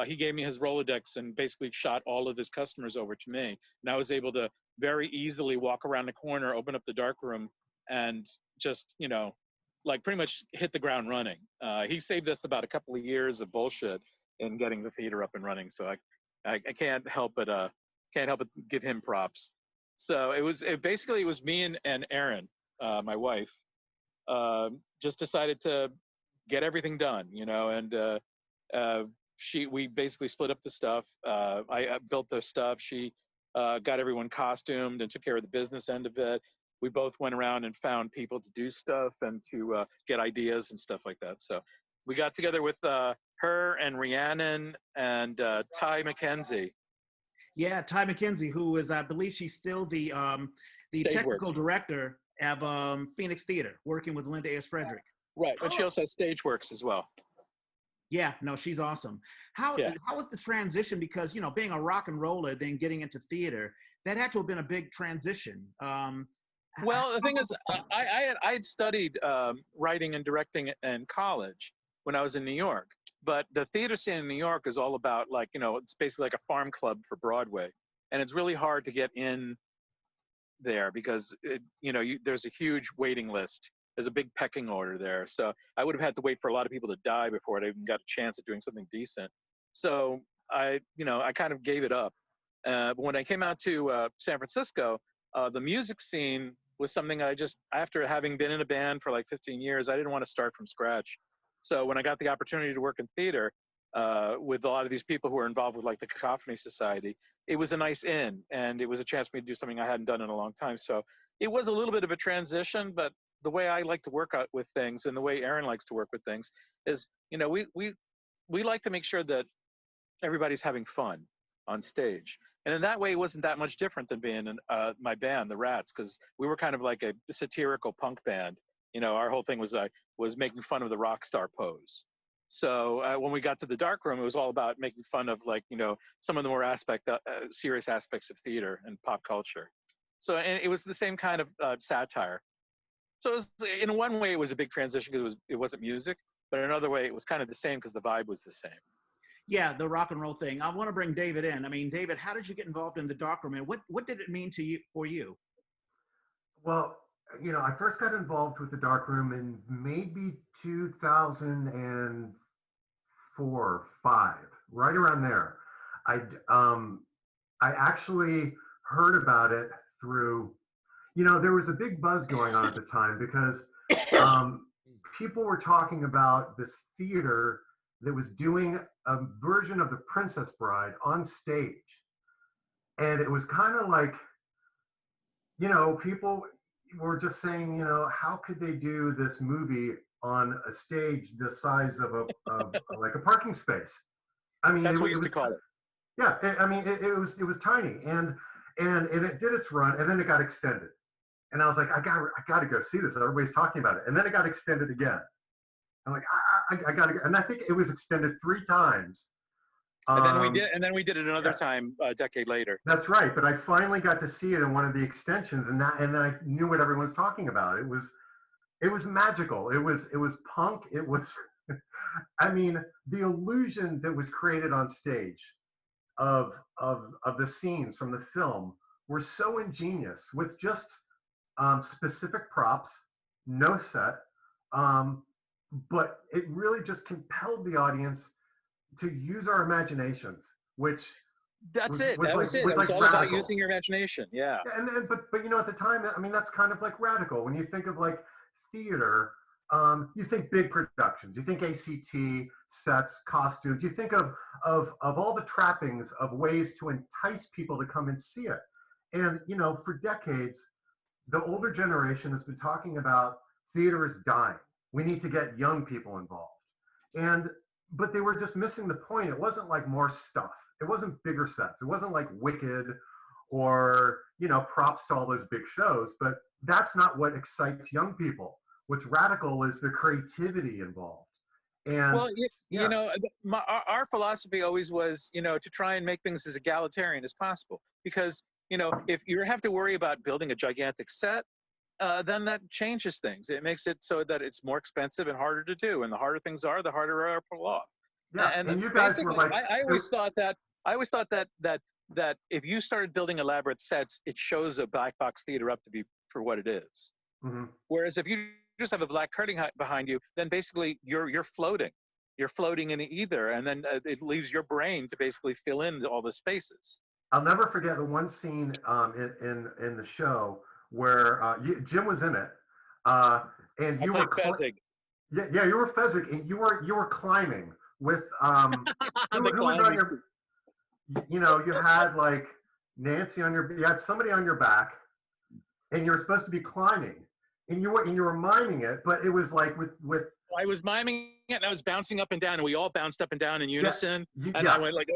he gave me his Rolodex and basically shot all of his customers over to me. And I was able to very easily walk around the corner, open up the dark room, and just, pretty much hit the ground running. He saved us about a couple of years of bullshit. in getting the theater up and running. So I can't help but give him props. So it was me and Erin, my wife, just decided to get everything done, and we basically split up the stuff. I built the stuff. She got everyone costumed and took care of the business end of it. We both went around and found people to do stuff and to get ideas and stuff like that. So we got together with her and Rhiannon and Ty McKenzie. Yeah, Ty McKenzie, who is, I believe she's still the technical director of Phoenix Theater, working with Linda Ayers Frederick. Right, and she also has Stageworks as well. Yeah, no, she's awesome. How was the transition? Because, being a rock and roller, then getting into theater, that had to have been a big transition. Well, the thing is, I had studied writing and directing in college when I was in New York. But the theater scene in New York is all about, it's basically like a farm club for Broadway. And it's really hard to get in there because, there's a huge waiting list. There's a big pecking order there. So I would have had to wait for a lot of people to die before I even got a chance at doing something decent. So I kind of gave it up. But when I came out to San Francisco, the music scene was something after having been in a band for like 15 years, I didn't want to start from scratch. So when I got the opportunity to work in theater with a lot of these people who are involved with like the Cacophony Society, it was a nice in, and it was a chance for me to do something I hadn't done in a long time. So it was a little bit of a transition, but the way I like to work out with things and the way Erin likes to work with things is, we like to make sure that everybody's having fun on stage. And in that way, it wasn't that much different than being in my band, the Rats, because we were kind of like a satirical punk band. Our whole thing was making fun of the rock star pose. So when we got to the dark room, it was all about making fun of some of the more serious aspects of theater and pop culture. So and it was the same kind of satire. So in one way, it was a big transition because it wasn't music, but in another way, it was kind of the same because the vibe was the same. Yeah, the rock and roll thing. I want to bring David in. I mean, David, how did you get involved in the darkroom, and what did it mean for you? Well, I first got involved with the darkroom in maybe 2004 or 5, right around there. I actually heard about it through, there was a big buzz going on at the time because people were talking about this theater that was doing a version of The Princess Bride on stage. And it was kind of like, people were just saying, how could they do this movie on a stage the size of like a parking space? I mean, that's what we used to call it. Yeah, I mean, it was tiny, and it did its run, and then it got extended, and I was like, I got to go see this. Everybody's talking about it, and then it got extended again. I'm like, I got to go, and I think it was extended 3 times. And then we did it another time a decade later. That's right, but I finally got to see it in one of the extensions, and then I knew what everyone's talking about. It was magical. It was punk. It was, I mean, the illusion that was created on stage of the scenes from the film were so ingenious with just specific props, no set, but it really just compelled the audience to use our imaginations, which that was it. It was all about using your imagination. Yeah. And but at the time, I mean, that's kind of like radical. When you think of like theater, you think big productions, you think ACT, sets, costumes, you think of all the trappings of ways to entice people to come and see it. And, for decades, the older generation has been talking about theater is dying. We need to get young people involved. But they were just missing the point. It wasn't like more stuff. It wasn't bigger sets. It wasn't like Wicked or, props to all those big shows. But that's not what excites young people. What's radical is the creativity involved. And our philosophy always was, to try and make things as egalitarian as possible. Because, if you have to worry about building a gigantic set, then that changes things. It makes it so that it's more expensive and harder to do. And the harder things are, the harder they are to pull off. Yeah, and you guys were like, I always thought that if you started building elaborate sets, it shows a black box theater up to be for what it is. Mm-hmm. Whereas if you just have a black curtain behind you, then basically you're floating. you're floating in either, and then it leaves your brain to basically fill in all the spaces. I'll never forget the one scene in the show where Jim was in it, and I you played were Fezzik. yeah, you were Fezzik, and you were climbing with who was on your, you had like Nancy on you had somebody on your back, and you were supposed to be climbing, and you were miming it, but it was like with I was miming it, and I was bouncing up and down, and we all bounced up and down in unison. And yeah. I went like,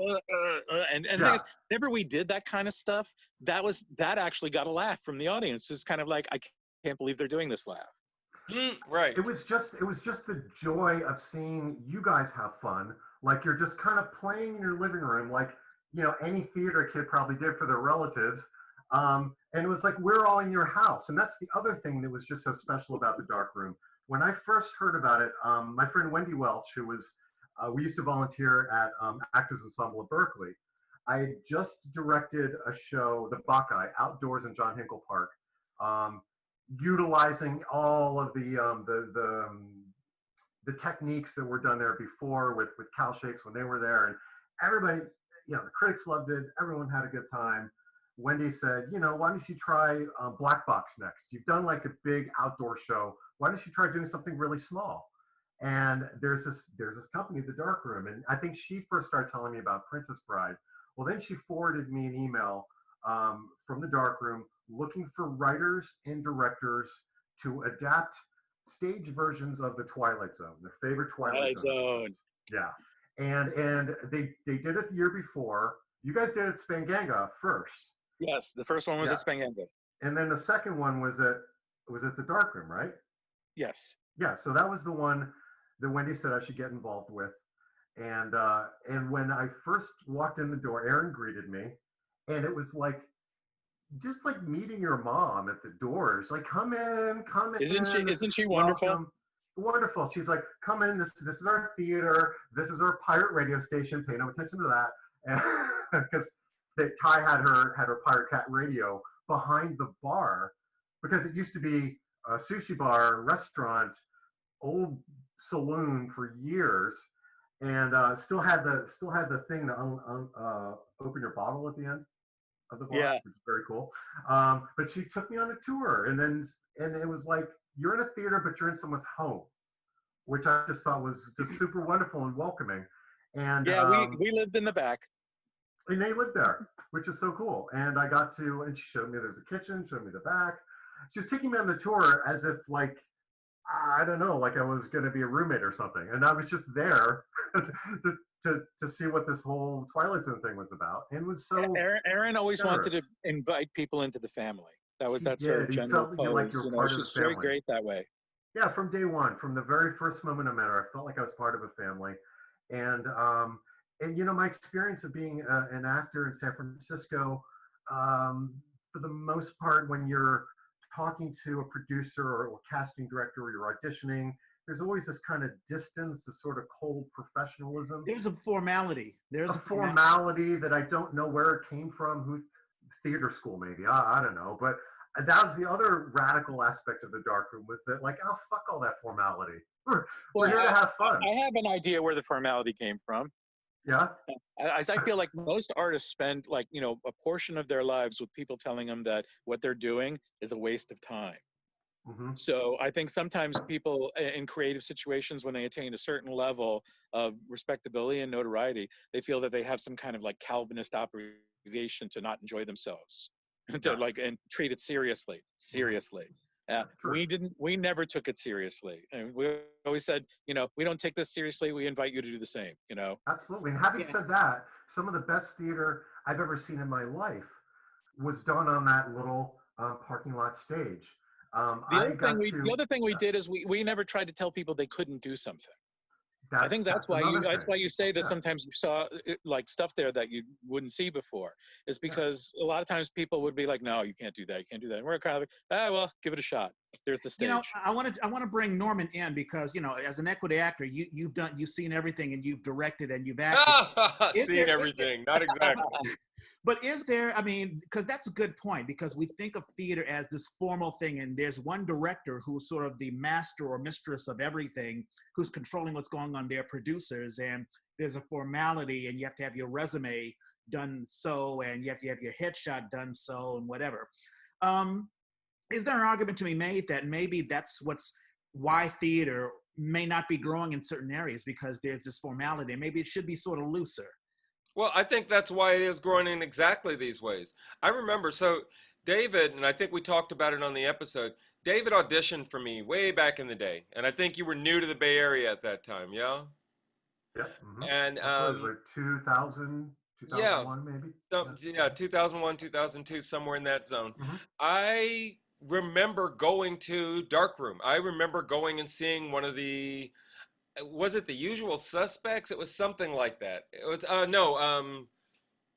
and the thing is, whenever we did that kind of stuff, that actually got a laugh from the audience. It's kind of like, I can't believe they're doing this laugh. Right. It was just the joy of seeing you guys have fun. Like you're just kind of playing in your living room, like any theater kid probably did for their relatives. And it was like we're all in your house, and that's the other thing that was just so special about the dark room. When I first heard about it, my friend Wendy Welch, who was, we used to volunteer at Actors Ensemble of Berkeley. I had just directed a show, The Buckeye, outdoors in John Hinkle Park, utilizing all of the techniques that were done there before with Cal Shakes when they were there, and everybody, the critics loved it. Everyone had a good time. Wendy said, why don't you try Black Box next? You've done like a big outdoor show. Why don't you try doing something really small? And there's this company, The Dark Room, and I think she first started telling me about Princess Bride. Well, then she forwarded me an email from The Dark Room looking for writers and directors to adapt stage versions of The Twilight Zone, their favorite Twilight Zone episodes. Yeah, and they did it the year before. You guys did it at Spanganga first. Yes, the first one was at Spanganga. And then the second one was at The Dark Room, right? Yes. Yeah, so that was the one that Wendy said I should get involved with. And when I first walked in the door, Erin greeted me, and it was like just like meeting your mom at the doors. Like, come in. Isn't she wonderful? Welcome. Wonderful. She's like, come in. This is our theater. This is our pirate radio station. Pay no attention to that, because Ty had her pirate cat radio behind the bar, because it used to be a sushi bar, restaurant, old saloon for years, and still had the thing to open your bottle at the end of the bar, which is very cool. But she took me on a tour, and it was like you're in a theater, but you're in someone's home, which I just thought was just super wonderful and welcoming. And we lived in the back. And they lived there, which is so cool. And I got to, and she showed me there's a kitchen, showed me the back. She was taking me on the tour as if like, I don't know, like I was going to be a roommate or something. And I was just there to see what this whole Twilight Zone thing was about. And it was so. Erin always wanted to invite people into the family. That's her general pose. Like you're part of she's the very family. great that way. Yeah, from day one, from the very first moment I met her, I felt like I was part of a family. And my experience of being an actor in San Francisco, for the most part, when you're talking to a producer or casting director, or you're auditioning, there's always this kind of distance, this sort of cold professionalism. There's a formality. There's a formality that I don't know where it came from. Theater school, maybe. I don't know. But that was the other radical aspect of the dark room, was that like, oh, fuck all that formality. We're here to have fun. I have an idea where the formality came from. Yeah. As I feel like most artists spend like, a portion of their lives with people telling them that what they're doing is a waste of time. Mm-hmm. So I think sometimes people in creative situations, when they attain a certain level of respectability and notoriety, they feel that they have some kind of like Calvinist obligation to not enjoy themselves and treat it seriously. We never took it seriously. And we always said, we don't take this seriously. We invite you to do the same, Absolutely. And having said that, some of the best theater I've ever seen in my life was done on that little parking lot stage. The other thing we did is we never tried to tell people they couldn't do something. I think that's why you say that sometimes you saw like stuff there that you wouldn't see before, is because a lot of times people would be like, no, you can't do that. You can't do that. And we're kind of like, well, give it a shot. There's the stage. I want to bring Norman in because, as an equity actor, you've seen everything, and you've directed and you've acted. Seen everything. Not exactly. But is there, I mean, because that's a good point, because we think of theater as this formal thing, and there's one director who's sort of the master or mistress of everything, who's controlling what's going on, their producers, and there's a formality, and you have to have your resume done so, and you have to have your headshot done so, and whatever. Is there an argument to be made that maybe that's why theater may not be growing in certain areas, because there's this formality, and maybe it should be sort of looser? Well, I think that's why it is growing in exactly these ways. I remember, so David, and I think we talked about it on the episode, David auditioned for me way back in the day. And I think you were new to the Bay Area at that time, yeah? Yeah. Mm-hmm. And It was like 2000, yeah, 2001 maybe. yeah, 2001, 2002, somewhere in that zone. Mm-hmm. I remember going to Darkroom. I remember going and seeing one of the, was it The Usual Suspects? It was something like that. It was no,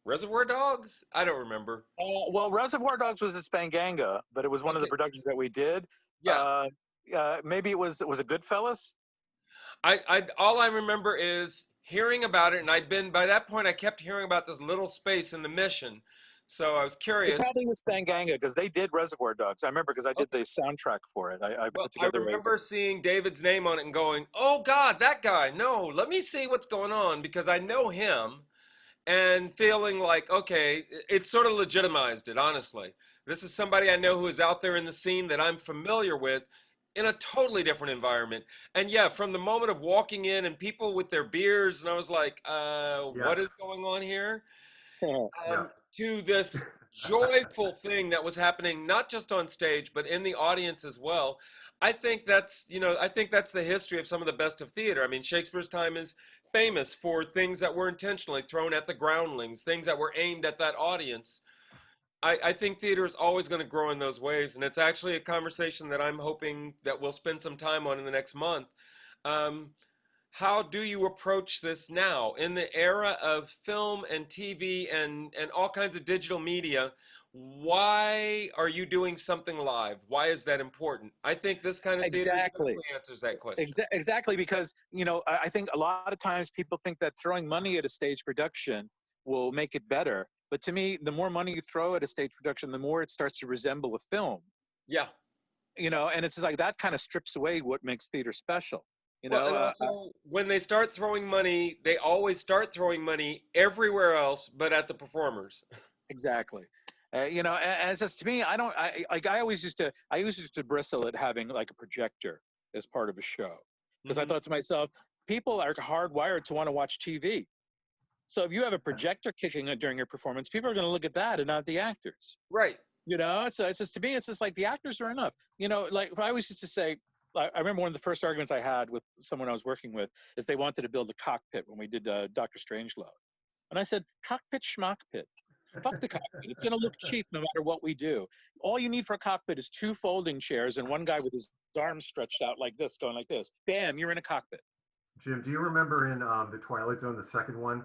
Reservoir Dogs? I don't remember. Well, Reservoir Dogs was at Spanganga, but it was one of the productions that we did. Yeah. Maybe it was it Goodfellas? I all I remember is hearing about it, and by that point I kept hearing about this little space in the Mission. So I was curious. It probably was Spanganga, because they did Reservoir Dogs. I remember, because I did the soundtrack for it. I put together. I remember seeing David's name on it and going, "Oh God, that guy! No, let me see what's going on," because I know him, and feeling like, okay, it sort of legitimized it. Honestly, this is somebody I know who is out there in the scene that I'm familiar with, in a totally different environment. And yeah, from the moment of walking in and people with their beers, and I was like, what is going on here? To this joyful thing that was happening, not just on stage, but in the audience as well. I think that's the history of some of the best of theater. I mean, Shakespeare's time is famous for things that were intentionally thrown at the groundlings, things that were aimed at that audience. I think theater is always going to grow in those ways, and it's actually a conversation that I'm hoping that we'll spend some time on in the next month. How do you approach this now in the era of film and TV and all kinds of digital media? Why are you doing something live? Why is that important? I think this kind of theater exactly answers that question. Exactly, because I think a lot of times people think that throwing money at a stage production will make it better. But to me, the more money you throw at a stage production, the more it starts to resemble a film. Yeah. And it's just like that kind of strips away what makes theater special. And also, when they start throwing money, they always start throwing money everywhere else but at the performers. Exactly. And it's just, to me, I always used to bristle at having like a projector as part of a show, because I thought to myself, people are hardwired to want to watch TV. So if you have a projector kicking it during your performance, people are going to look at that and not the actors. Right. So it's just, to me, it's just like the actors are enough. Like I always used to say, I remember one of the first arguments I had with someone I was working with is they wanted to build a cockpit when we did Dr. Strangelove. And I said, cockpit schmockpit. Fuck the cockpit. It's going to look cheap no matter what we do. All you need for a cockpit is 2 folding chairs and one guy with his arms stretched out like this, going like this. Bam, you're in a cockpit. Jim, do you remember in the Twilight Zone, the second one,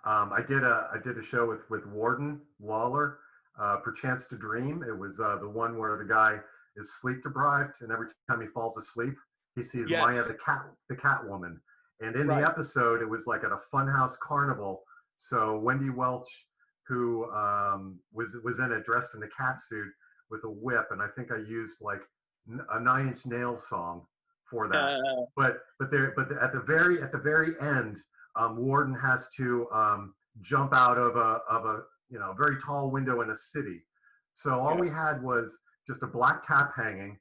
I did a show with Warden Lawler, Perchance to Dream. It was the one where the guy is sleep deprived, and every time he falls asleep, he sees Maya the cat woman. And in the episode, it was like at a funhouse carnival. So Wendy Welch, who was in it dressed in a cat suit with a whip, and I think I used like a 9 Inch Nails song for that. But at the very end, Warden has to jump out of a very tall window in a city. So all we had was just a black tap hanging,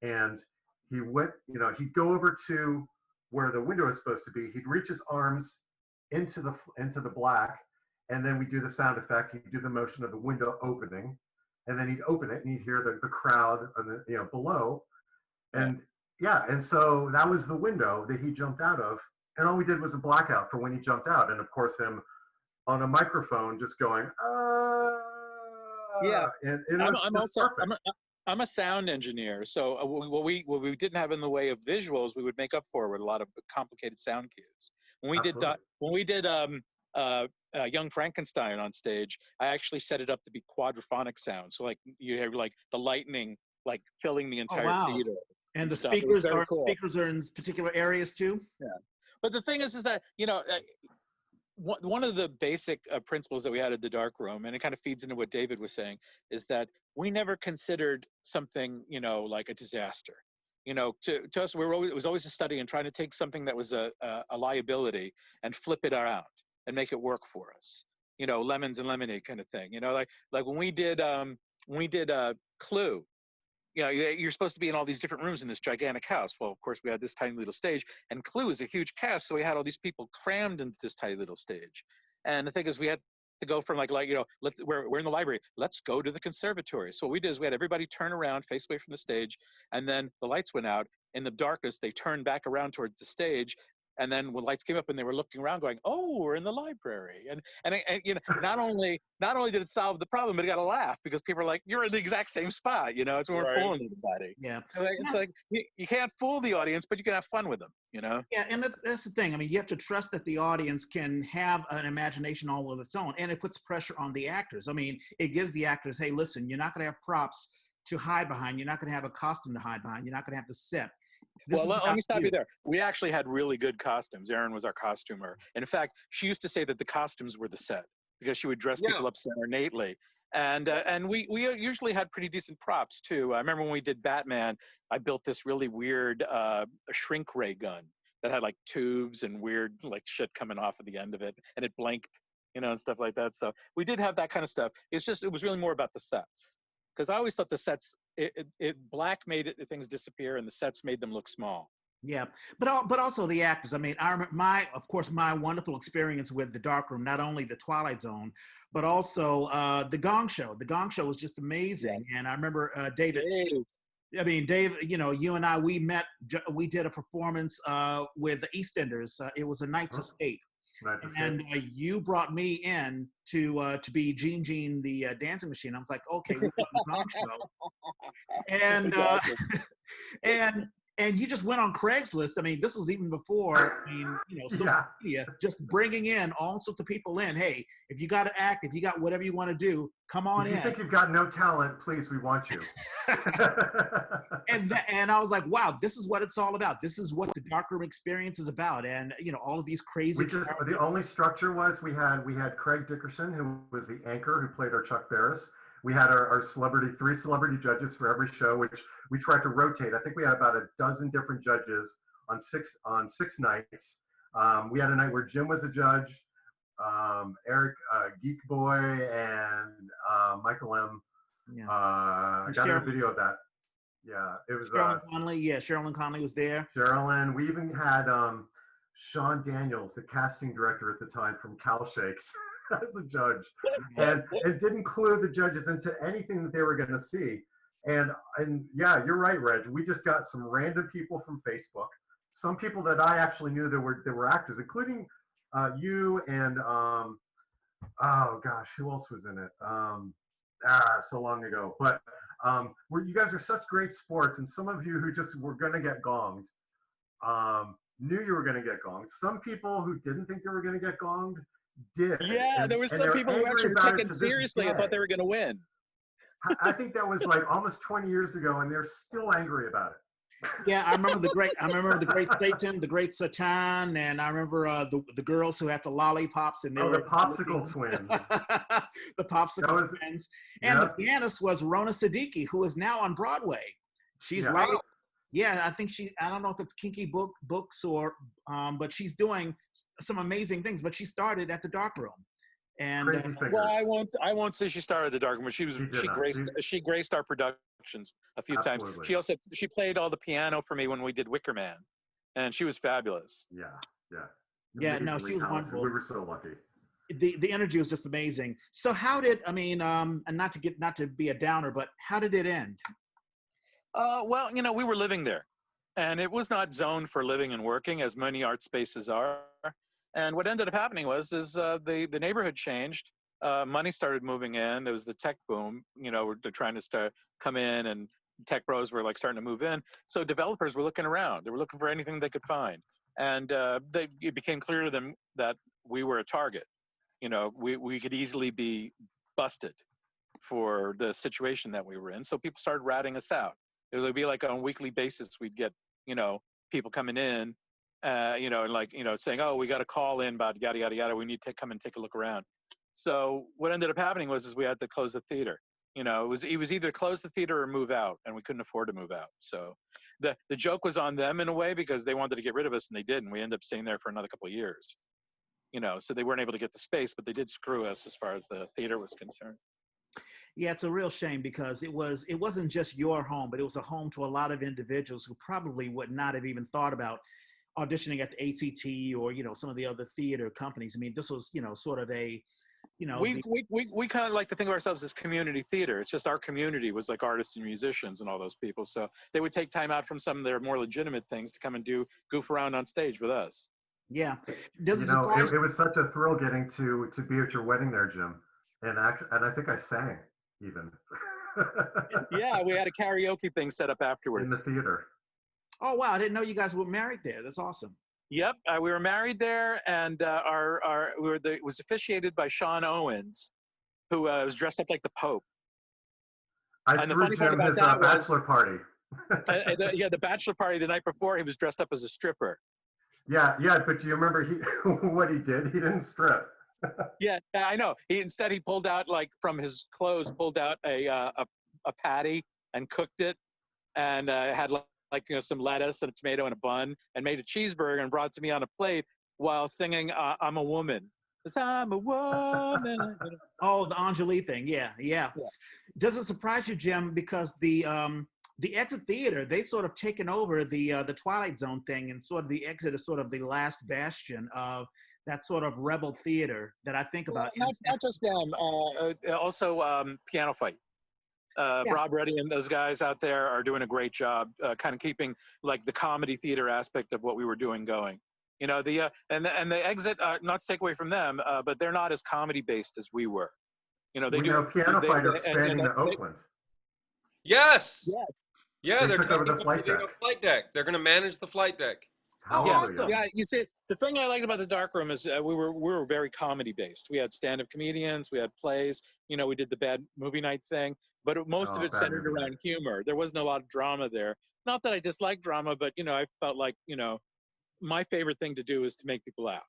and he went, he'd go over to where the window is supposed to be. He'd reach his arms into the black, and then we do the sound effect. He'd do the motion of the window opening, and then he'd open it, and you'd hear the crowd below, and and so that was the window that he jumped out of, and all we did was a blackout for when he jumped out, and of course him on a microphone just going and it was perfect. I'm a sound engineer, so what we didn't have in the way of visuals, we would make up for with a lot of complicated sound cues. When we did Young Frankenstein on stage, I actually set it up to be quadraphonic sound. So like you have like the lightning like filling the entire theater. And the speakers are in particular areas too. Yeah, but the thing is that one of the basic principles that we had at the dark room, and it kind of feeds into what David was saying, is that we never considered something, like a disaster. To us, it was always a study in trying to take something that was a liability and flip it around and make it work for us. Lemons and lemonade kind of thing. Like when we did Clue. You're supposed to be in all these different rooms in this gigantic house. Well, of course, we had this tiny little stage, and Clue is a huge cast, so we had all these people crammed into this tiny little stage. And the thing is, we had to go from we're in the library. Let's go to the conservatory. So what we did is we had everybody turn around, face away from the stage, and then the lights went out. In the darkness, they turned back around towards the stage. And then when lights came up and they were looking around going, oh, we're in the library. And not only did it solve the problem, but it got a laugh because people are like, you're in the exact same spot. It's when we're fooling everybody. Yeah. It's like, you can't fool the audience, but you can have fun with them, Yeah, and that's the thing. I mean, you have to trust that the audience can have an imagination all of its own, and it puts pressure on the actors. I mean, it gives the actors, hey, listen, you're not going to have props to hide behind. You're not going to have a costume to hide behind. You're not going to have the set. Let me stop you there. We actually had really good costumes. Erin was our costumer. And in fact, she used to say that the costumes were the set because she would dress people up so ornately. And we usually had pretty decent props too. I remember when we did Batman, I built this really weird shrink ray gun that had like tubes and weird like shit coming off at the end of it, and it blinked, and stuff like that. So we did have that kind of stuff. It was really more about the sets, because I always thought the sets. Black made things disappear, and the sets made them look small. Yeah, but also the actors. I mean, I remember my wonderful experience with the darkroom. Not only the Twilight Zone, but also the Gong Show. The Gong Show was just amazing, and I remember David. I mean, Dave. You and I, we met. We did a performance with the EastEnders. It was A Night's Escape. And you brought me in to be Gene the dancing machine. I was like, okay, we're on the Gong Show, and awesome. and you just went on Craigslist. I mean, this was even before, social media, just bringing in all sorts of people in. Hey, if you got to act, if you got whatever you want to do, come on in. If you think you've got no talent, please, we want you. and I was like, wow, this is what it's all about. This is what the darkroom experience is about. And, all of these crazy. The only structure was we had Craig Dickerson, who was the anchor, who played our Chuck Barris. We had our three celebrity judges for every show, which we tried to rotate. I think we had about a dozen different judges on six nights. We had a night where Jim was a judge, Eric Geek Boy, and Michael M. Yeah. I got a video of that. Yeah, it was Sherilyn Conley. Yeah, Sherilyn Conley was there. Sherilyn. We even had Sean Daniels, the casting director at the time from Cal Shakes, as a judge, and it didn't clue the judges into anything that they were going to see. And yeah, you're right, Reg. We just got some random people from Facebook, some people that I actually knew that were actors, including you and oh gosh, who else was in it? So long ago. But you guys are such great sports, and some of you who just were going to get gonged knew you were going to get gonged. Some people who didn't think they were going to get gonged did. Yeah, there were some people who actually took it seriously and thought they were going to win. I think that was like almost 20 years ago, and they're still angry about it. Yeah, I remember the great Satan, the great Satan, and I remember the girls who had the lollipops and they were the popsicle twins. The popsicle twins, and the pianist was Rona Siddiqui, who is now on Broadway. She's right. Yeah, I think I don't know if it's Kinky Books or, but she's doing some amazing things. But she started at the darkroom, and well, I won't say she started at the darkroom, but she graced our productions a few times. She played all the piano for me when we did Wicker Man, and she was fabulous. Yeah. No, she was wonderful. We were so lucky. The energy was just amazing. So how did and not to be a downer, but how did it end? Well, we were living there, and it was not zoned for living and working, as many art spaces are. And what ended up happening was the neighborhood changed. Money started moving in. There was the tech boom. They're trying to come in, and tech bros were like starting to move in. So developers were looking around. They were looking for anything they could find, and it became clear to them that we were a target. We could easily be busted for the situation that we were in. So people started ratting us out. It would be like on a weekly basis, we'd get, people coming in and like, saying, oh, we got a call in about yada, yada, yada. We need to come and take a look around. So what ended up happening was we had to close the theater. It was either close the theater or move out, and we couldn't afford to move out. So the joke was on them in a way, because they wanted to get rid of us and they did, and we ended up staying there for another couple of years. So they weren't able to get the space, but they did screw us as far as the theater was concerned. Yeah, it's a real shame because it wasn't just your home, but it was a home to a lot of individuals who probably would not have even thought about auditioning at the ACT or some of the other theater companies. I mean, this was sort of a we kind of like to think of ourselves as community theater. It's just our community was like artists and musicians and all those people, so they would take time out from some of their more legitimate things to come and goof around on stage with us. Yeah, it was such a thrill getting to be at your wedding there, Jim, and I think I sang even. Yeah, we had a karaoke thing set up afterwards in the theater. Oh wow, I didn't know you guys were married there. That's awesome. Yep, we were married there, and it was officiated by Sean Owens, who was dressed up like the Pope. I threw Jim his bachelor party. The bachelor party the night before, he was dressed up as a stripper. Yeah, but do you remember what he did? He didn't strip. Yeah, I know. Instead he pulled out, like, from his clothes, a patty and cooked it, and had some lettuce and a tomato and a bun, and made a cheeseburger and brought it to me on a plate while singing "I'm a Woman." 'Cause I'm a woman. Oh, the Anjali thing. Yeah. Does it surprise you, Jim, because the Exit Theater, they sort of taken over the Twilight Zone thing, and sort of the Exit is sort of the last bastion of that sort of rebel theater that I think about. Not just them, also Piano Fight. Rob Reddy and those guys out there are doing a great job, kind of keeping like the comedy theater aspect of what we were doing going. And the Exit, not to take away from them, but they're not as comedy based as we were. Piano Fight are expanding to Oakland. Yes. Yeah, they took over the flight deck. They're going to manage the flight deck. Yeah. You see, the thing I liked about the Darkroom is we were very comedy based. We had stand-up comedians, we had plays. We did the Bad Movie Night thing, but most of it centered around humor. There wasn't a lot of drama there. Not that I dislike drama, but I felt like my favorite thing to do is to make people laugh.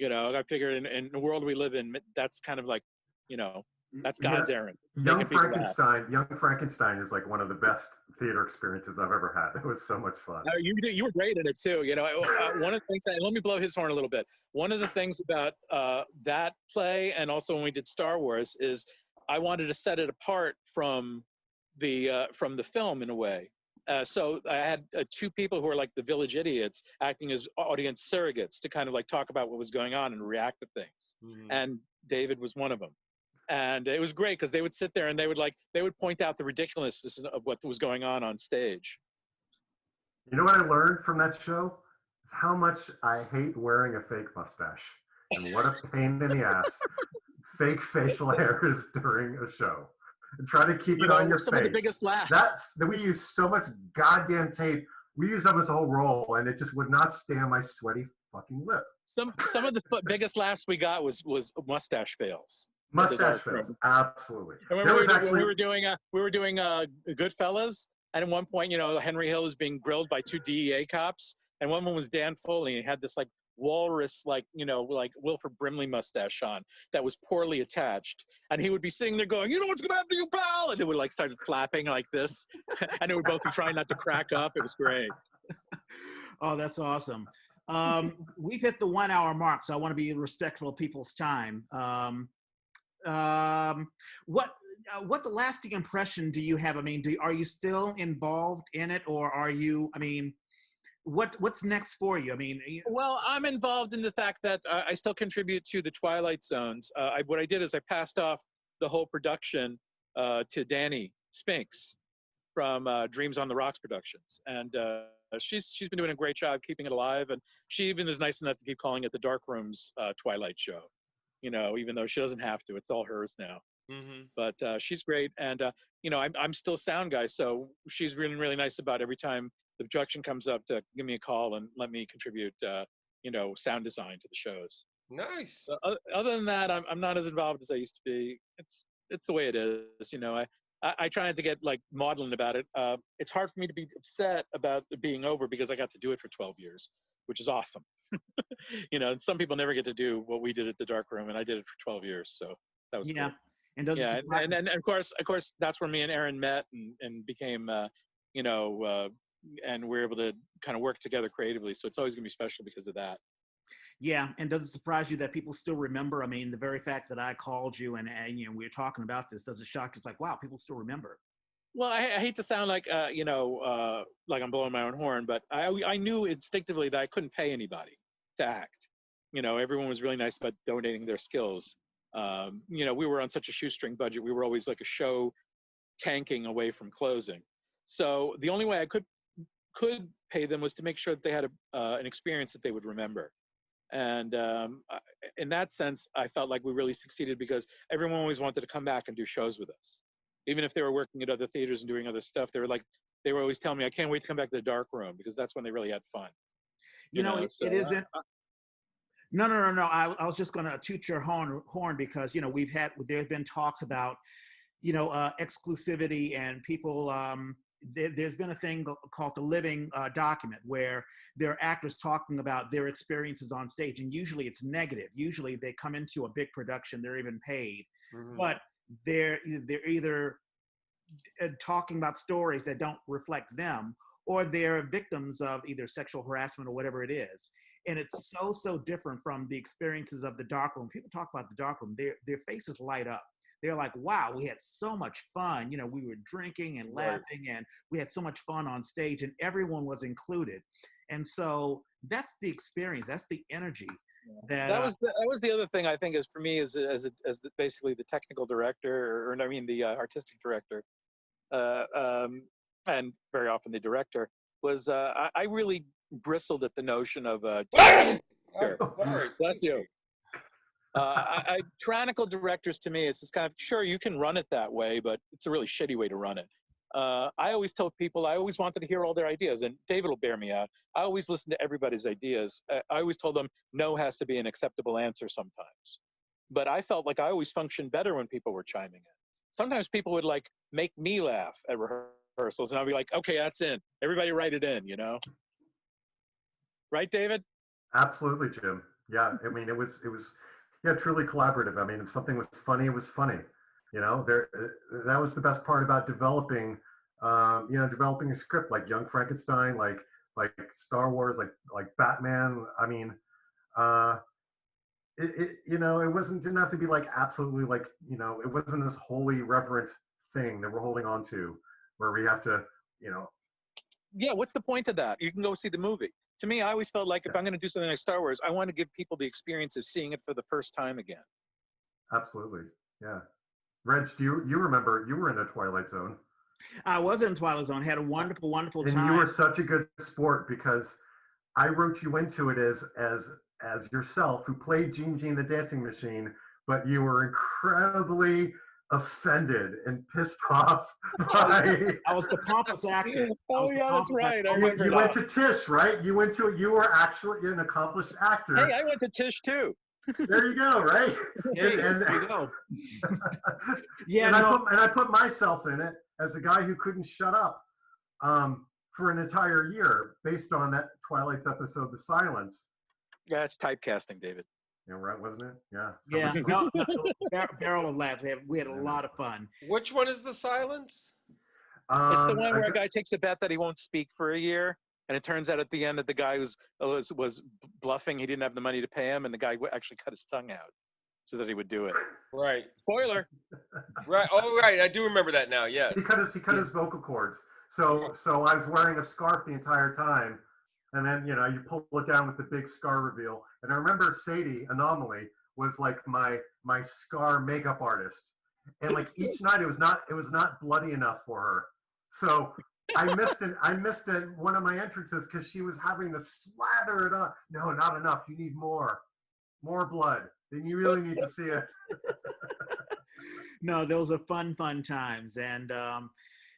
I figured in the world we live in, that's kind of like that's God's errand. Young Frankenstein is like one of the best theater experiences I've ever had. It was so much fun. You were great in it too. One of the things, let me blow his horn a little bit. One of the things about that play, and also when we did Star Wars, is I wanted to set it apart from the film in a way. So I had two people who were like the village idiots acting as audience surrogates to kind of like talk about what was going on and react to things. Mm-hmm. And David was one of them. And it was great because they would sit there and they would point out the ridiculousness of what was going on stage. You know what I learned from that show? Is how much I hate wearing a fake mustache. And what a pain in the ass fake facial hair is during a show. And try to keep it on your some face. Of the biggest laughs. That we use so much goddamn tape. We used almost a whole roll, and it just would not stay on my sweaty fucking lip. Some of the biggest laughs we got was mustache fails. Mustache fails, absolutely. And when we were doing Goodfellas, and at one point, Henry Hill was being grilled by two DEA cops, and one of them was Dan Foley, and he had this like walrus, like Wilford Brimley mustache on that was poorly attached, and he would be sitting there going, "You know what's gonna happen to you, pal?" And it would like start clapping like this, and it would both be trying not to crack up. It was great. Oh, that's awesome. We've hit the 1 hour mark, so I want to be respectful of people's time. What's a lasting impression do you have? I mean, are you still involved in it, or are you? I mean, what's next for you? I mean, well, I'm involved in the fact that I still contribute to the Twilight Zones. What I did is I passed off the whole production to Danny Spinks from Dreams on the Rocks Productions, and she's been doing a great job keeping it alive, and she even is nice enough to keep calling it the Darkroom's Twilight Show. Even though she doesn't have to, it's all hers now. Mm-hmm. But she's great, and I'm still sound guy, so she's really, really nice about every time the production comes up to give me a call and let me contribute, sound design to the shows. Nice. Other than that, I'm not as involved as I used to be. It's the way it is. I try not to get like maudlin about it. It's hard for me to be upset about it being over because I got to do it for 12 years, which is awesome. You know, some people never get to do what we did at the Dark Room, and I did it for 12 years, so that was Yeah. cool. And does Yeah, it surprise- and of course, that's where me and Aaron met and became, you know, and we're able to kind of work together creatively. So it's always gonna be special because of that. Yeah, and does it surprise you that people still remember? I mean, the very fact that I called you and you know we were talking about this, does it shock you? It's like, wow, people still remember. Well, I hate to sound like you know, like I'm blowing my own horn, but I knew instinctively that I couldn't pay anybody to act. You know, everyone was really nice about donating their skills. You know, we were on such a shoestring budget. We were always like a show tanking away from closing. So the only way I could pay them was to make sure that they had an experience that they would remember. And in that sense, I felt like we really succeeded because everyone always wanted to come back and do shows with us. Even if they were working at other theaters and doing other stuff, they were always telling me, I can't wait to come back to the Dark Room because that's when they really had fun. You know, So, it isn't. No. I was just going to toot your horn because, you know, there's been talks about, you know, exclusivity and people, there's been a thing called the living document where there are actors talking about their experiences on stage. And usually it's negative. Usually they come into a big production, they're even paid, but they're either talking about stories that don't reflect them, or they're victims of either sexual harassment or whatever it is. And it's so different from the experiences of the Dark Room. People talk about the Dark Room, their faces light up. They're like, wow, we had so much fun. You know, we were drinking and laughing and we had so much fun on stage and everyone was included. And so that's the experience, that's the energy. That was the other thing I think is for me as basically the technical director, or I mean the artistic director, and very often the director, was I really bristled at the notion of bless you. Tyrannical directors, to me, it's just kind of, sure, you can run it that way, but it's a really shitty way to run it. I always tell people I always wanted to hear all their ideas, and David will bear me out. I always listen to everybody's ideas. I always told them no has to be an acceptable answer sometimes. But I felt like I always functioned better when people were chiming in. Sometimes people would like make me laugh at rehearsals, and I'll be like, okay, that's in. Everybody write it in, you know? Right, David? Absolutely, Jim. Yeah, I mean, it was yeah, truly collaborative. I mean, if something was funny, it was funny. You know, that was the best part about developing, you know, developing a script like Young Frankenstein, like Star Wars, like Batman. I mean, you know, didn't have to be like absolutely like, you know, it wasn't this holy reverent thing that we're holding on to where we have to, you know. Yeah, what's the point of that? You can go see the movie. To me, I always felt like if I'm going to do something like Star Wars, I want to give people the experience of seeing it for the first time again. Absolutely, yeah. Reg, do you remember you were in the Twilight Zone? I was in Twilight Zone, had a wonderful time. And you were such a good sport because I wrote you into it as yourself, who played Gene the Dancing Machine, but you were incredibly offended and pissed off by. I was the pompous actor. Oh yeah, that's right. You went to Tisch, right? You were actually an accomplished actor. Hey, I went to Tisch too. There you go, right? Hey, there you go. Yeah, and I put myself in it as a guy who couldn't shut up for an entire year based on that Twilight's episode, The Silence. Yeah, it's typecasting, David. Yeah, right, wasn't it? Yeah. Yeah. Barrel of laughs. We had a lot of fun. Which one is The Silence? It's the one where a guy takes a bet that he won't speak for a year. And it turns out at the end that the guy was bluffing. He didn't have the money to pay him, and the guy actually cut his tongue out so that he would do it. Right. Spoiler. Right. Oh, right. I do remember that now. Yes. He cut his vocal cords. So I was wearing a scarf the entire time, and then you know you pull it down with the big scar reveal. And I remember Sadie Anomaly was like my scar makeup artist, and like each night it was not bloody enough for her. So I missed one of my entrances because she was having to slather it up. No, not enough. You need more blood. Then you really need to see it. No, those are fun times, and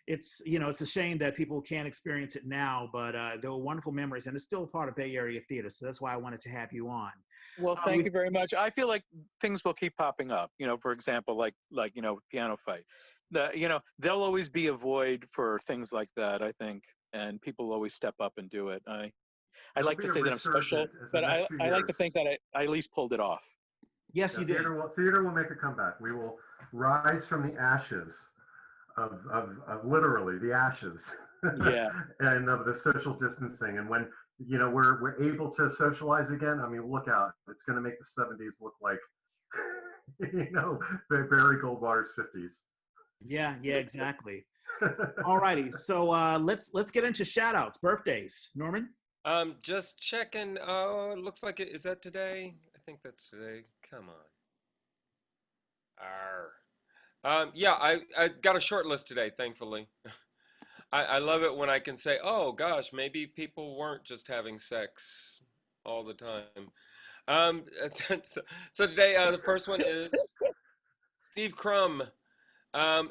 it's a shame that people can't experience it now. But there were wonderful memories, and it's still a part of Bay Area theater. So that's why I wanted to have you on. Well, thank you very much. I feel like things will keep popping up. You know, for example, like you know, Piano Fight. there'll always be a void for things like that, I think, and people will always step up and do it. I There'll like be to a say that I'm special, resurgence as the but next few I like to years. think that I at least pulled it off. Yes, Yeah, you did. theater will make a comeback. We will rise from the ashes of literally the ashes. Yeah. And of the social distancing. And when we're able to socialize again, I mean, look out! It's going to make the '70s look like Barry Goldwater's '50s. Yeah, exactly. All righty. So let's get into shout outs, birthdays. Norman? Just checking. Oh, it looks like it. Is that today? I think that's today. Come on. Yeah, I got a short list today, thankfully. I love it when I can say, oh gosh, maybe people weren't just having sex all the time. Um, so today, the first one is Steve Crum.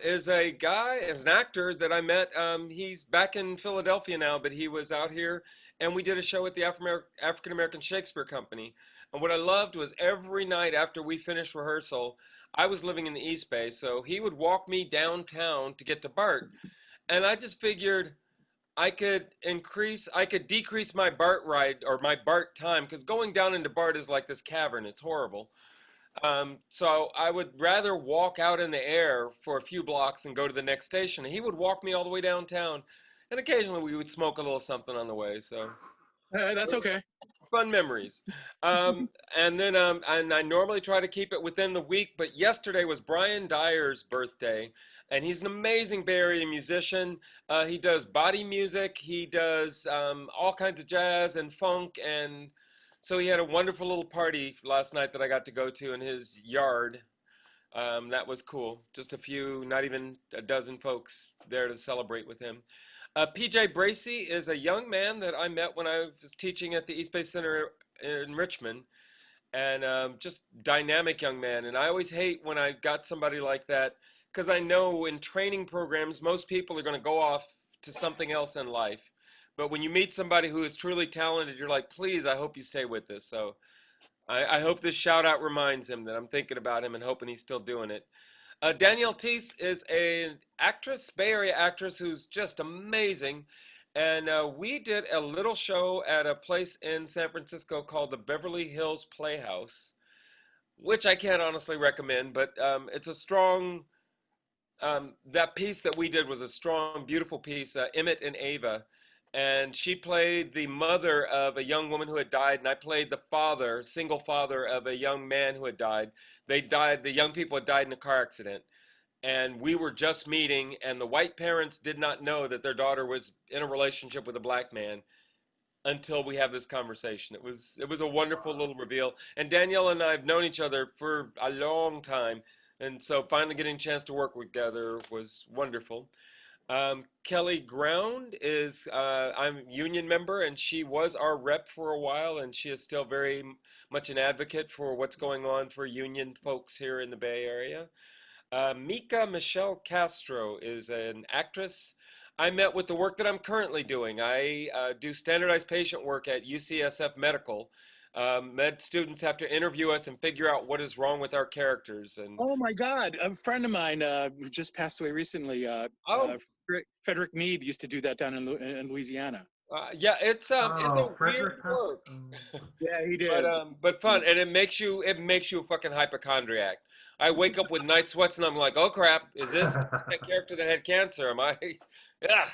Is a guy, is an actor that I met. He's back in Philadelphia now, but he was out here, and we did a show at the African American Shakespeare Company. And what I loved was every night after we finished rehearsal, I was living in the East Bay, so he would walk me downtown to get to BART. And I just figured I could decrease my BART ride or my BART time, because going down into BART is like this cavern. It's horrible. So I would rather walk out in the air for a few blocks and go to the next station. And he would walk me all the way downtown, and occasionally we would smoke a little something on the way. So That's okay. fun memories. And then and I normally try to keep it within the week, but yesterday was Brian Dyer's birthday, and he's an amazing Bay Area musician. He does body music. He does all kinds of jazz and funk, and so he had a wonderful little party last night that I got to go to in his yard. That was cool. Just a few, not even a dozen folks there to celebrate with him. PJ Bracey is a young man that I met when I was teaching at the East Bay Center in Richmond, and just dynamic young man. And I always hate when I got somebody like that, because I know in training programs, most people are going to go off to something else in life. But when you meet somebody who is truly talented, you're like, please, I hope you stay with this. So I hope this shout out reminds him that I'm thinking about him and hoping he's still doing it. Danielle Teese is an actress, Bay Area actress, who's just amazing. And we did a little show at a place in San Francisco called the Beverly Hills Playhouse, which I can't honestly recommend, but it's a strong, that piece that we did was a strong, beautiful piece, Emmett and Ava. And she played the mother of a young woman who had died, and I played the father, single father of a young man who had died. They died, the young people had died in a car accident. And we were just meeting, and the white parents did not know that their daughter was in a relationship with a black man until we have this conversation. It was a wonderful little reveal. And Danielle and I have known each other for a long time. And so finally getting a chance to work together was wonderful. Kelly Ground is, I'm a union member, and she was our rep for a while, and she is still very much an advocate for what's going on for union folks here in the Bay Area. Mika Michelle Castro is an actress. I met with the work that I'm currently doing. I do standardized patient work at UCSF Medical. Med students have to interview us and figure out what is wrong with our characters. And Oh my God! A friend of mine who just passed away recently. Frederick Mead used to do that down in Louisiana. yeah, it's a Frederick weird work. Yeah, he did. But fun, and it makes you a fucking hypochondriac. I wake up with night sweats, and I'm like, oh crap, is this that character that had cancer? Am I? Yeah.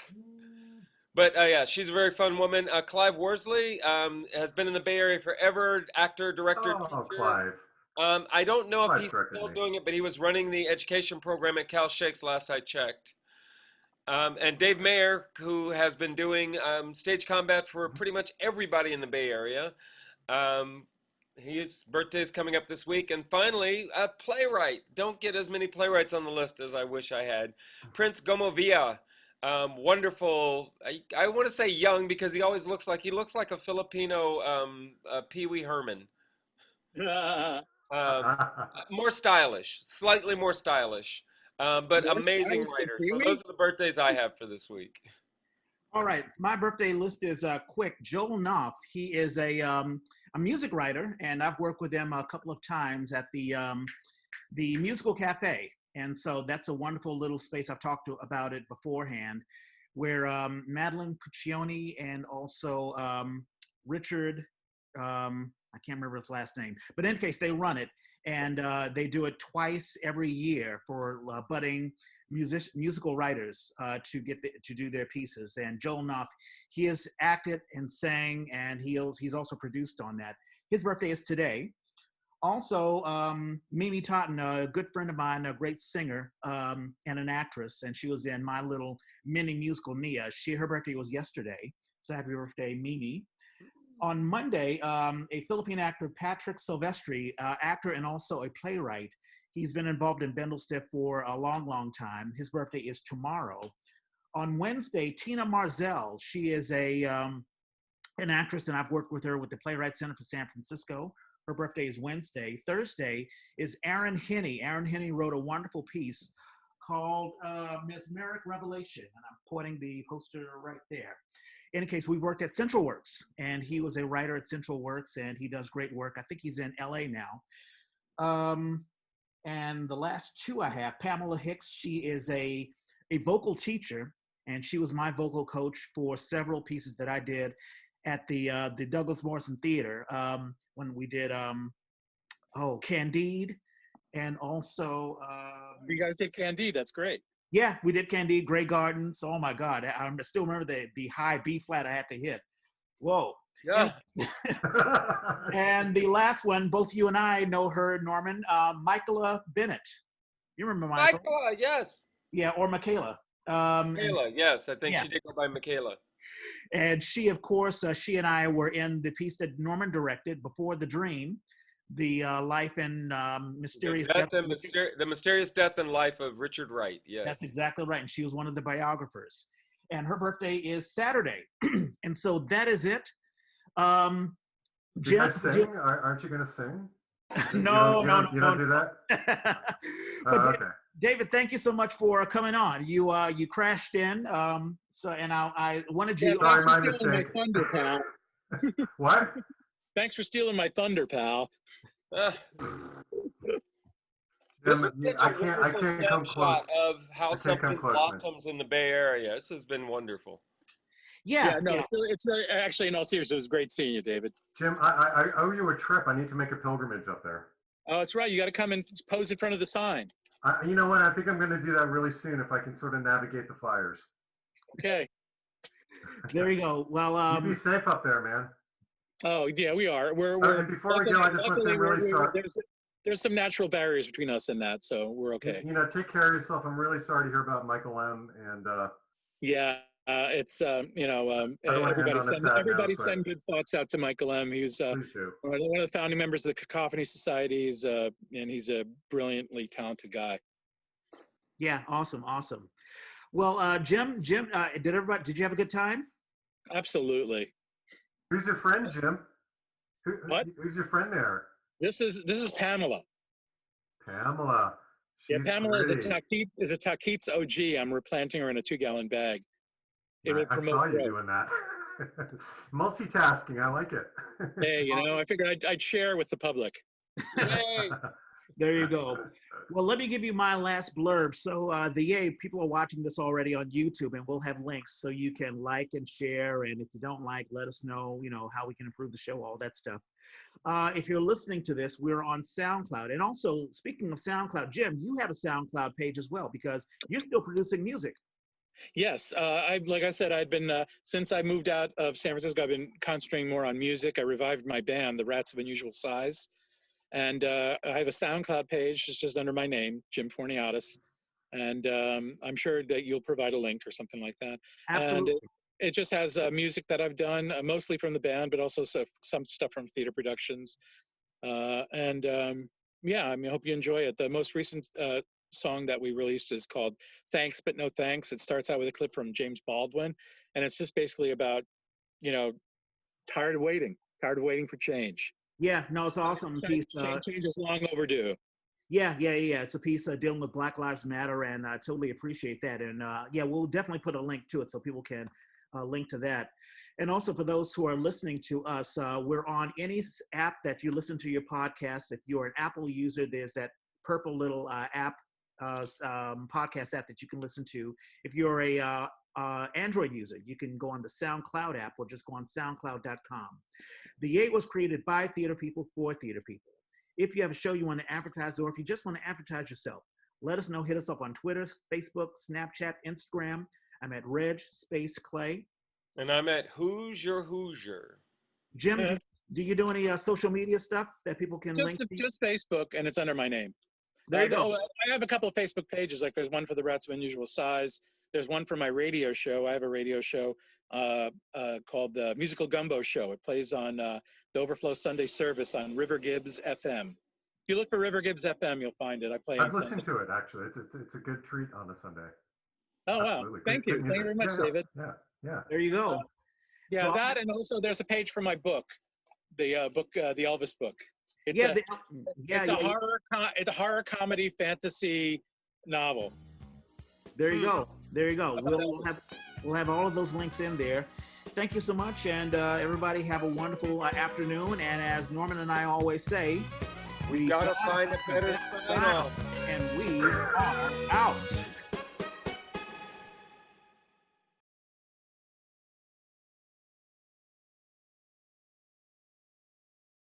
But yeah, she's a very fun woman. Clive Worsley has been in the Bay Area forever. Actor, director, Oh, teacher. Clive. I don't know if Clive's he's directed still me. doing it, but he was running the education program at Cal Shakes last I checked. And Dave Mayer, who has been doing stage combat for pretty much everybody in the Bay Area. His birthday is coming up this week. And finally, a playwright. Don't get as many playwrights on the list as I wish I had. Prince Gomovia. Wonderful. I want to say young because he always looks like a Filipino Pee Wee Herman. More stylish, slightly more stylish, but More amazing stylish than writer. So Pee-wee? those are the birthdays I have for this week. All right, my birthday list is quick. Joel Knopf, he is a music writer, and I've worked with him a couple of times at the Musical Cafe And so that's a wonderful little space. I've talked about it beforehand, where Madeline Puccioni and also Richard, I can't remember his last name, but in any case, they run it, and they do it twice every year for budding musical writers to do their pieces. And Joel Knopf, he has acted and sang, and he's also produced on that. His birthday is today. Also, Mimi Totten, a good friend of mine, a great singer and an actress, and she was in my little mini musical Nia. Her birthday was yesterday, so happy birthday, Mimi. On Monday, a Philippine actor, Patrick Silvestri, actor and also a playwright. He's been involved in Bendel-Stiff for a long, long time. His birthday is tomorrow. On Wednesday, Tina Marzell. She is an actress, and I've worked with her with the Playwright Center for San Francisco. Her birthday is Wednesday. Thursday is Aaron Henney. Aaron Henney wrote a wonderful piece called Mesmeric Revelation, and I'm pointing the poster right there. In any case, we worked at Central Works, and he was a writer at Central Works, and he does great work. I think he's in LA now. And the last two I have, Pamela Hicks. She is a vocal teacher, and she was my vocal coach for several pieces that I did at the Douglas Morrison Theater when we did Candide, and also you guys did Candide. That's great. Yeah, we did Candide, Grey Gardens. Oh my God, I still remember the high B flat I had to hit. Whoa. Yeah. And the last one, both you and I know her, Norman, Michaela Bennett. You remember Michaela? Michaela, yes. Yeah, or Michaela. Michaela, yes. I think she did go by Michaela. And she, of course, she and I were in the piece that Norman directed, Before the Dream, the life and mysterious death. The mysterious death and life of Richard Wright, yes. That's exactly right. And she was one of the biographers. And her birthday is Saturday. And so that is it. Do you guys sing? Aren't you going to sing? No, you don't do that? Okay. David, thank you so much for coming on. You crashed in, and I wanted you. Thanks for stealing my thunder, pal. What? Thanks for stealing my thunder, pal. This was such a I can't come close. of how something blossoms in the Bay Area. This has been wonderful. It's actually, in all seriousness, it was great seeing you, David. Jim, I owe you a trip. I need to make a pilgrimage up there. Oh, that's right. You got to come and pose in front of the sign. You know what? I think I'm going to do that really soon if I can sort of navigate the fires. Okay. There you go. Well, you be safe up there, man. Oh yeah, we are. We're and before we go, I just want to say I'm really sorry. There's some natural barriers between us and that, so we're okay. Take care of yourself. I'm really sorry to hear about Michael M. And it's everybody send good thoughts out to Michael M. He's one of the founding members of the Cacophony Society, and he's a brilliantly talented guy. Yeah, awesome. Well, Jim, did you have a good time? Absolutely. Who's your friend, Jim? What? Who's your friend there? This is Pamela. Pamela. Pamela is a Takits OG. I'm replanting her in a 2-gallon bag. I saw you doing that. Multitasking, I like it. Hey, I figured I'd share with the public. Yay. There you go. Well, let me give you my last blurb. So people are watching this already on YouTube, and we'll have links so you can like and share. And if you don't like, let us know, how we can improve the show, all that stuff. If you're listening to this, we're on SoundCloud. And also, speaking of SoundCloud, Jim, you have a SoundCloud page as well, because you're still producing music. Yes, like I said, I'd been since I moved out of San Francisco, I've been concentrating more on music. I revived my band, the Rats of Unusual Size, and I have a SoundCloud page. It's just under my name, Jim Fourniadis, and I'm sure that you'll provide a link or something like that. Absolutely. And it just has music that I've done, mostly from the band, but also some stuff from theater productions. I hope you enjoy it. The most recent song that we released is called Thanks But No Thanks. It starts out with a clip from James Baldwin, and it's just basically about, tired of waiting for change. Yeah, no, it's awesome. Change is long overdue. Yeah. It's a piece dealing with Black Lives Matter, and I totally appreciate that. And we'll definitely put a link to it so people can link to that. And also for those who are listening to us, we're on any app that you listen to your podcast. If you're an Apple user, there's that purple little app podcast app that you can listen to. If you're a Android user, you can go on the SoundCloud app or just go on soundcloud.com. The Eight was created by theater people for theater people. If you have a show you want to advertise, or if you just want to advertise yourself, let us know. Hit us up on Twitter, Facebook, Snapchat, Instagram. I'm at Reg Space Clay. And I'm at Hoosier. Jim, do you do any social media stuff that people can link to? Just Facebook, and it's under my name. There you go. I have a couple of Facebook pages. Like there's one for the Rats of Unusual Size. There's one for my radio show. I have a radio show called the Musical Gumbo Show. It plays on the Overflow Sunday service on River Gibbs FM. If you look for River Gibbs FM, you'll find it. I play. I've listened to it actually. It's a good treat on a Sunday. Oh wow! Thank you. Thank you very much, David. Yeah. There you go. Yeah, so, that, and also there's a page for my book, the Elvis book. It's a horror comedy fantasy novel. There you go. We'll have all of those links in there. Thank you so much, and everybody have a wonderful afternoon. And as Norman and I always say, we gotta find a better sign off, and we are out.